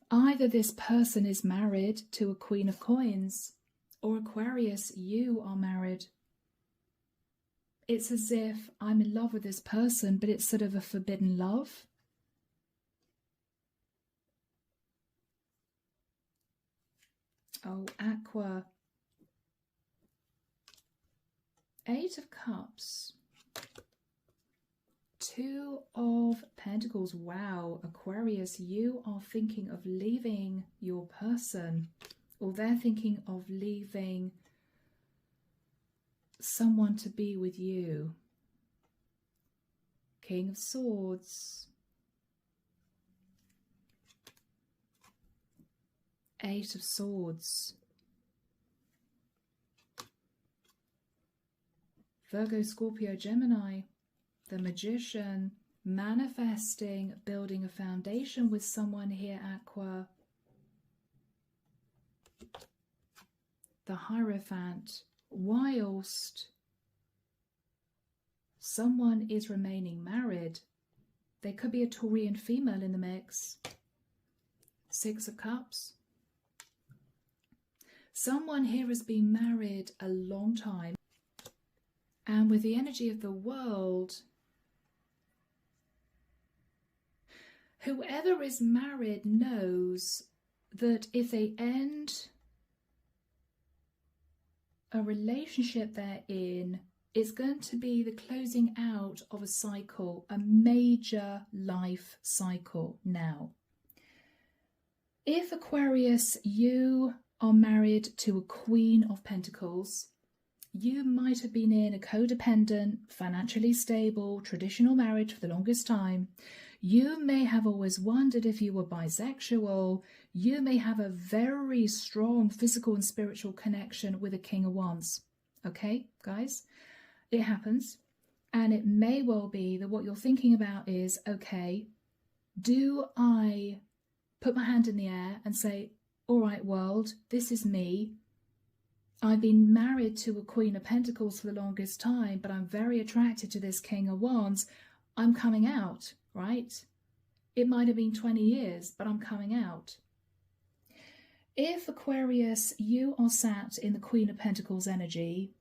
either this person is married to a Queen of Coins, or Aquarius, you are married. It's as if I'm in love with this person, but it's sort of a forbidden love. Oh, Aqua. Eight of Cups. Two of Pentacles. Wow, Aquarius, you are thinking of leaving your person, or they're thinking of leaving someone to be with you. King of Swords. Eight of Swords. Virgo, Scorpio, Gemini. The Magician, manifesting, building a foundation with someone here, Aqua. The Hierophant, whilst someone is remaining married. There could be a Taurian female in the mix. Six of Cups. Someone here has been married a long time, and with the energy of the world, whoever is married knows that if they end a relationship they're in, it's going to be the closing out of a cycle, a major life cycle now. If Aquarius, you are married to a Queen of Pentacles, you might have been in a codependent, financially stable, traditional marriage for the longest time. You may have always wondered if you were bisexual. You may have a very strong physical and spiritual connection with a King of Wands. Okay, guys? It happens. And it may well be that what you're thinking about is, okay, do I put my hand in the air and say, all right, world, this is me. I've been married to a Queen of Pentacles for the longest time, but I'm very attracted to this King of Wands. I'm coming out, right? It might have been 20 years, but I'm coming out. If Aquarius, you are sat in the Queen of Pentacles energy,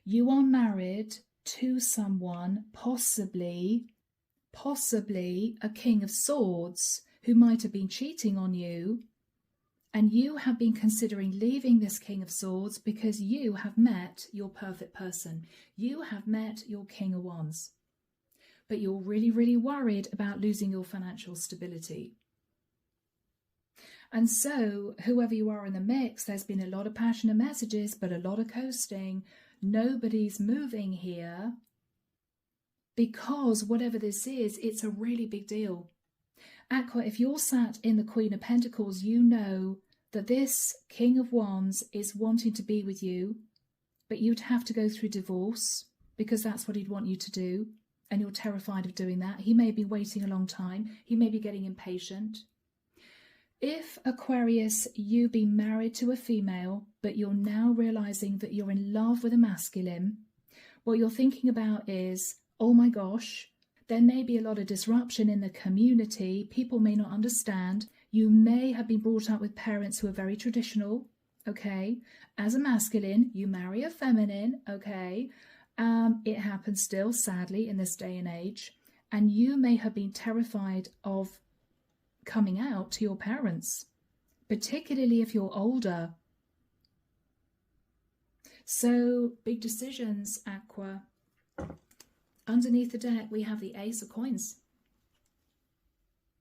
you are married to someone, possibly a King of Swords, who might have been cheating on you, and you have been considering leaving this King of Swords because you have met your perfect person. You have met your King of Wands. But you're really, really worried about losing your financial stability. And so, whoever you are in the mix, there's been a lot of passionate messages, but a lot of coasting. Nobody's moving here because whatever this is, it's a really big deal. Aqua, if you're sat in the Queen of Pentacles, you know that this King of Wands is wanting to be with you, but you'd have to go through divorce because that's what he'd want you to do, and you're terrified of doing that. He may be waiting a long time. He may be getting impatient. If, Aquarius, you've been married to a female, but you're now realizing that you're in love with a masculine, what you're thinking about is, oh my gosh, there may be a lot of disruption in the community. People may not understand. You may have been brought up with parents who are very traditional, okay? As a masculine, you marry a feminine, okay? It happens still, sadly, in this day and age. And you may have been terrified of coming out to your parents, particularly if you're older. So, big decisions, Aqua. Underneath the deck, we have the Ace of Coins.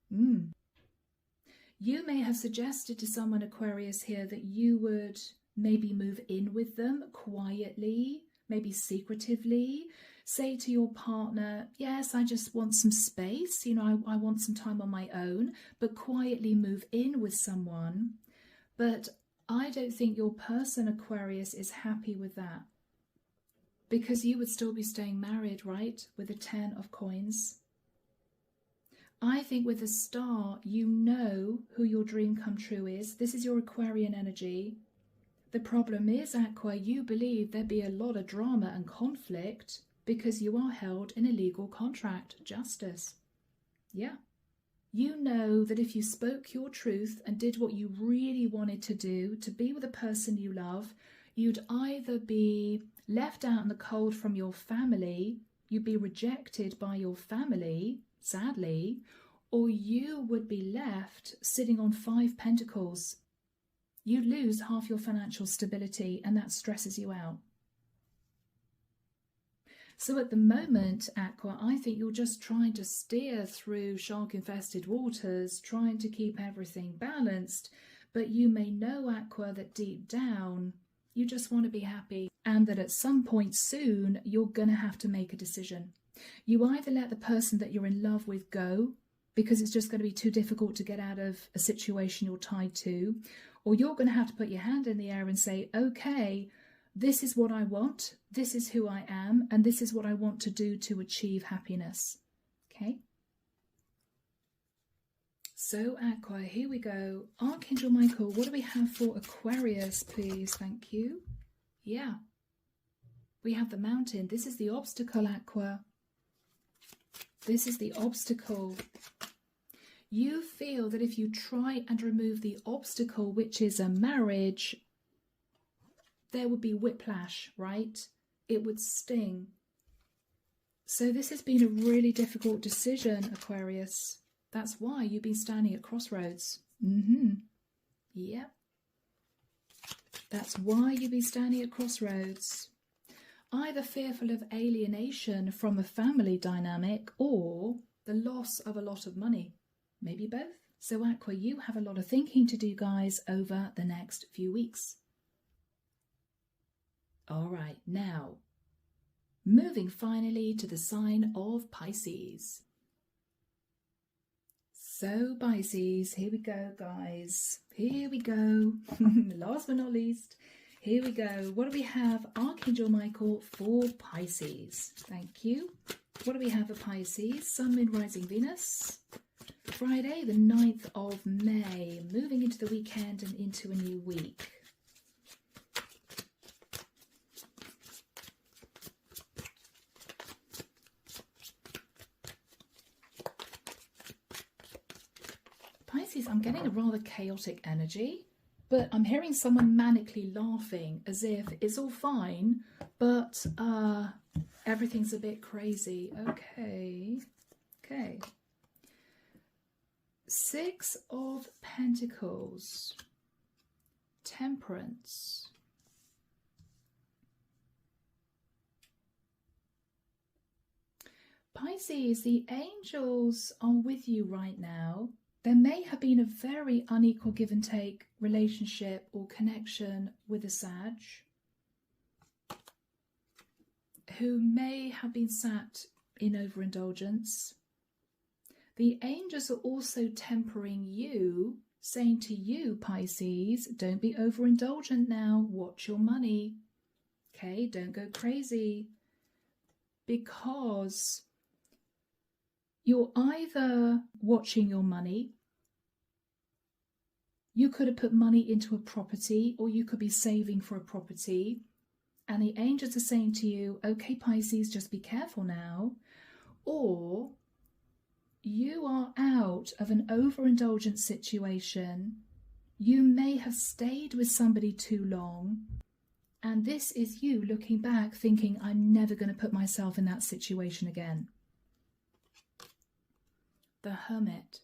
You may have suggested to someone, Aquarius, here that you would maybe move in with them quietly, maybe secretively. Say to your partner, yes, I just want some space. You know, I want some time on my own, but quietly move in with someone. But I don't think your person, Aquarius, is happy with that. Because you would still be staying married, right? With the 10 of Coins. I think with the Star, you know who your dream come true is. This is your Aquarian energy. The problem is, Aqua, you believe there'd be a lot of drama and conflict because you are held in a legal contract, justice. Yeah. You know that if you spoke your truth and did what you really wanted to do, to be with a person you love, you'd either be left out in the cold from your family, you'd be rejected by your family, sadly, or you would be left sitting on 5 pentacles. You'd lose half your financial stability, and that stresses you out. So at the moment, Aqua, I think you're just trying to steer through shark-infested waters, trying to keep everything balanced, but you may know, Aqua, that deep down, you just want to be happy, and that at some point soon, you're going to have to make a decision. You either let the person that you're in love with go, because it's just going to be too difficult to get out of a situation you're tied to, or you're going to have to put your hand in the air and say, okay, this is what I want, this is who I am, and this is what I want to do to achieve happiness. Okay? So, Aqua, here we go. Archangel Michael, what do we have for Aquarius, please? Thank you. Yeah. We have the Mountain. This is the obstacle, Aqua. This is the obstacle. You feel that if you try and remove the obstacle, which is a marriage, there would be whiplash, right? It would sting. So this has been a really difficult decision, Aquarius. That's why you've been standing at crossroads. Yep. That's why you've been standing at crossroads. Either fearful of alienation from a family dynamic or the loss of a lot of money. Maybe both. So Aqua, you have a lot of thinking to do, guys, over the next few weeks. All right, now, moving finally to the sign of Pisces. So Pisces, here we go, guys. Here we go. Last but not least, here we go. What do we have? Archangel Michael for Pisces. Thank you. What do we have for Pisces? Sun, Moon, Rising, Venus. Friday, the 9th of May. Moving into the weekend and into a new week. Pisces, I'm getting a rather chaotic energy, but I'm hearing someone manically laughing as if it's all fine, but everything's a bit crazy. Okay. Six of Pentacles, Temperance. Pisces, the angels are with you right now. There may have been a very unequal give and take relationship or connection with a Sag who may have been sat in overindulgence. The angels are also tempering you, saying to you, Pisces, don't be overindulgent now, watch your money. Okay, don't go crazy, because you're either watching your money, you could have put money into a property, or you could be saving for a property, and the angels are saying to you, okay, Pisces, just be careful now. Or you are out of an overindulgent situation. You may have stayed with somebody too long, and this is you looking back thinking, I'm never going to put myself in that situation again. The Hermit.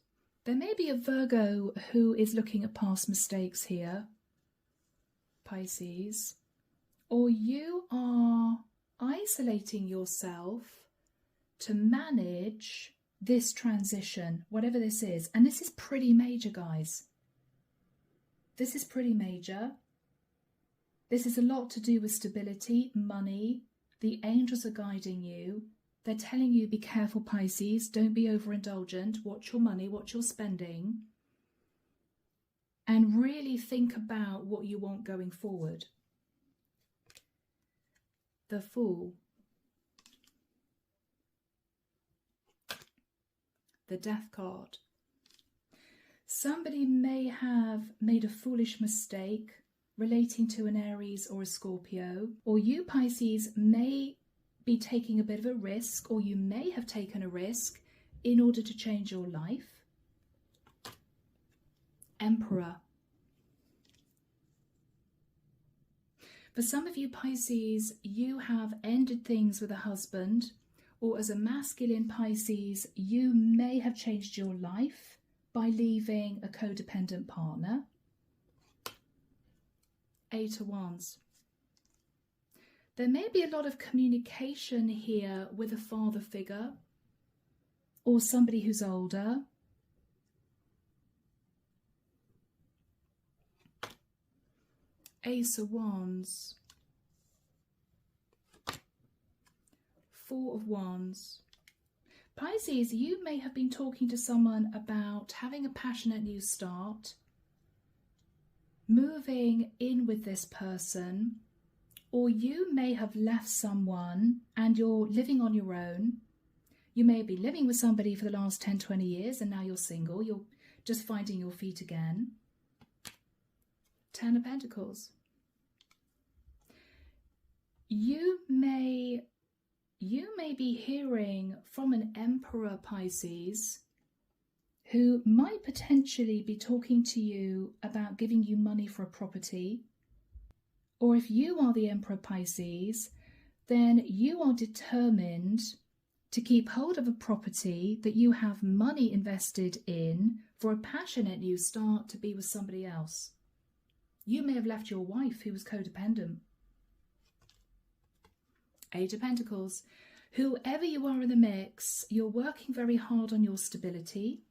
There may be a Virgo who is looking at past mistakes here, Pisces, or you are isolating yourself to manage this transition, whatever this is. And this is pretty major, guys. This is pretty major. This is a lot to do with stability, money. The angels are guiding you. They're telling you, be careful, Pisces. Don't be overindulgent. Watch your money, watch your spending. And really think about what you want going forward. The Fool. The Death card. Somebody may have made a foolish mistake relating to an Aries or a Scorpio, or you, Pisces, may be taking a bit of a risk, or you may have taken a risk in order to change your life. Emperor. For some of you, Pisces, you have ended things with a husband, or as a masculine Pisces, you may have changed your life by leaving a codependent partner. Eight of Wands. There may be a lot of communication here with a father figure or somebody who's older. Ace of Wands. Four of Wands. Pisces, you may have been talking to someone about having a passionate new start, moving in with this person, or you may have left someone and you're living on your own. You may have been living with somebody for the last 10, 20 years and now you're single. You're just finding your feet again. Ten of Pentacles. You may be hearing from an Emperor, Pisces, who might potentially be talking to you about giving you money for a property, Or if you are the Emperor Pisces, then you are determined to keep hold of a property that you have money invested in for a passionate new start to be with somebody else. You may have left your wife who was codependent. Eight of Pentacles. Whoever you are in the mix, you're working very hard on your stability.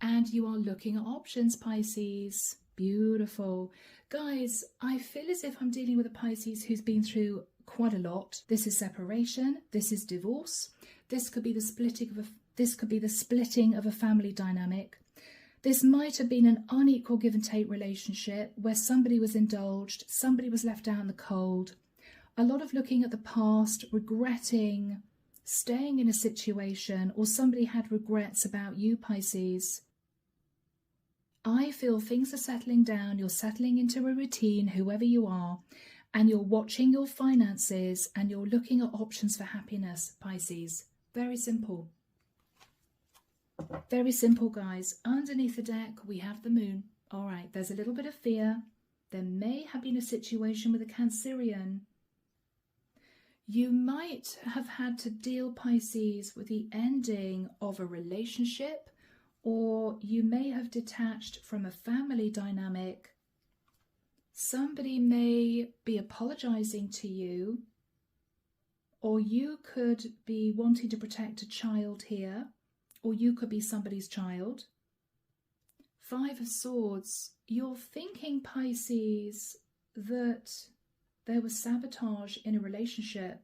And you are looking at options, Pisces. Beautiful. Guys, I feel as if I'm dealing with a Pisces who's been through quite a lot. This is separation. This is divorce. This could be the splitting of a family dynamic. This might have been an unequal give and take relationship where somebody was indulged, somebody was left out in the cold. A lot of looking at the past, regretting staying in a situation, or somebody had regrets about you, Pisces. I feel things are settling down. You're settling into a routine, whoever you are, and you're watching your finances and you're looking at options for happiness, Pisces. Very simple. Very simple, guys. Underneath the deck, we have the moon. All right, there's a little bit of fear. There may have been a situation with a Cancerian. You might have had to deal, Pisces, with the ending of a relationship, or you may have detached from a family dynamic. Somebody may be apologizing to you, or you could be wanting to protect a child here, or you could be somebody's child. Five of Swords. You're thinking, Pisces, that there was sabotage in a relationship,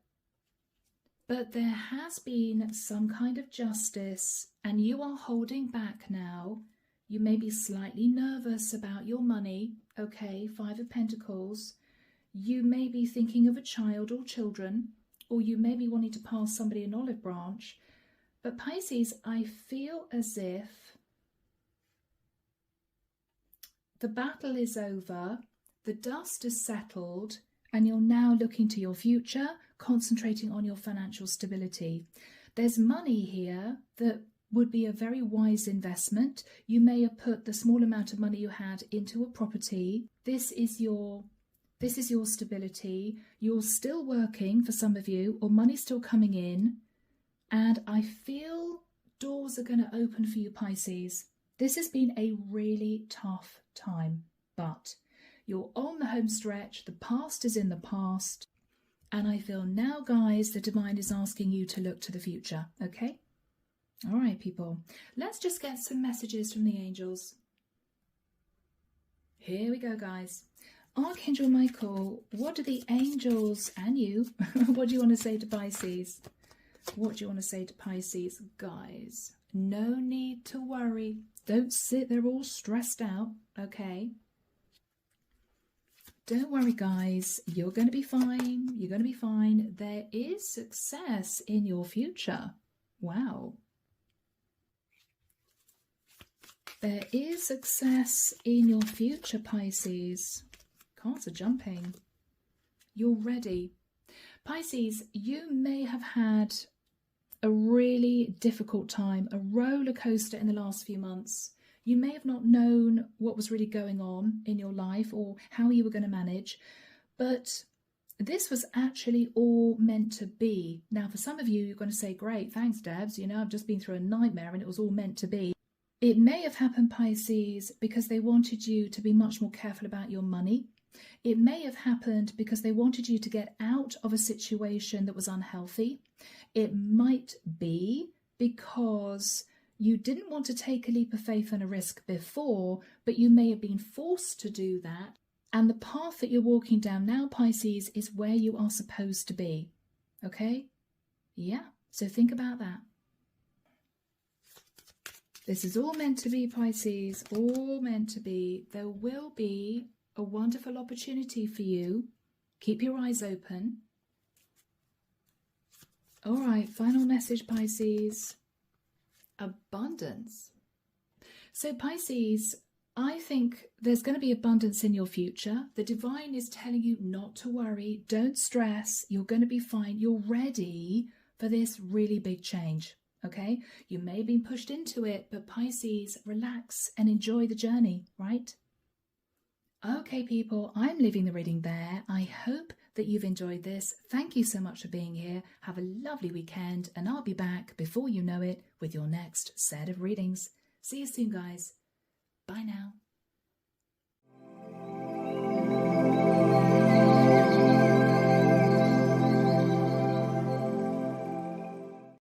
but there has been some kind of justice and you are holding back now. You may be slightly nervous about your money. Okay, Five of Pentacles. You may be thinking of a child or children, or you may be wanting to pass somebody an olive branch. But Pisces, I feel as if the battle is over, the dust is settled, and you're now looking to your future, concentrating on your financial stability. There's money here that would be a very wise investment. You may have put the small amount of money you had into a property. This is your stability. You're still working for some of you, or money's still coming in. And I feel doors are going to open for you, Pisces. This has been a really tough time, but you're on the home stretch. The past is in the past. And I feel now, guys, the divine is asking you to look to the future, okay? All right, people. Let's just get some messages from the angels. Here we go, guys. Archangel Michael, what do the angels and you, what do you want to say to Pisces? What do you want to say to Pisces? Guys, no need to worry. Don't sit there all stressed out, okay? Don't worry, guys. You're going to be fine. You're going to be fine. There is success in your future. Wow. There is success in your future, Pisces. Cards are jumping. You're ready. Pisces, you may have had a really difficult time, a roller coaster in the last few months. You may have not known what was really going on in your life or how you were going to manage, but this was actually all meant to be. Now, for some of you, you're going to say, great, thanks, Debs. You know, I've just been through a nightmare and it was all meant to be. It may have happened, Pisces, because they wanted you to be much more careful about your money. It may have happened because they wanted you to get out of a situation that was unhealthy. It might be because you didn't want to take a leap of faith and a risk before, but you may have been forced to do that. And the path that you're walking down now, Pisces, is where you are supposed to be. Okay? Yeah, so think about that. This is all meant to be, Pisces, all meant to be. There will be a wonderful opportunity for you. Keep your eyes open. All right, final message, Pisces. Abundance. So, Pisces, I think there's going to be abundance in your future. The divine is telling you not to worry. Don't stress. You're going to be fine. You're ready for this really big change. Okay? You may have been pushed into it, but Pisces, relax and enjoy the journey, right? Okay, people, I'm leaving the reading there. I hope that you've enjoyed this. Thank you so much for being here. Have a lovely weekend, and I'll be back before you know it with your next set of readings. See you soon, guys. Bye now.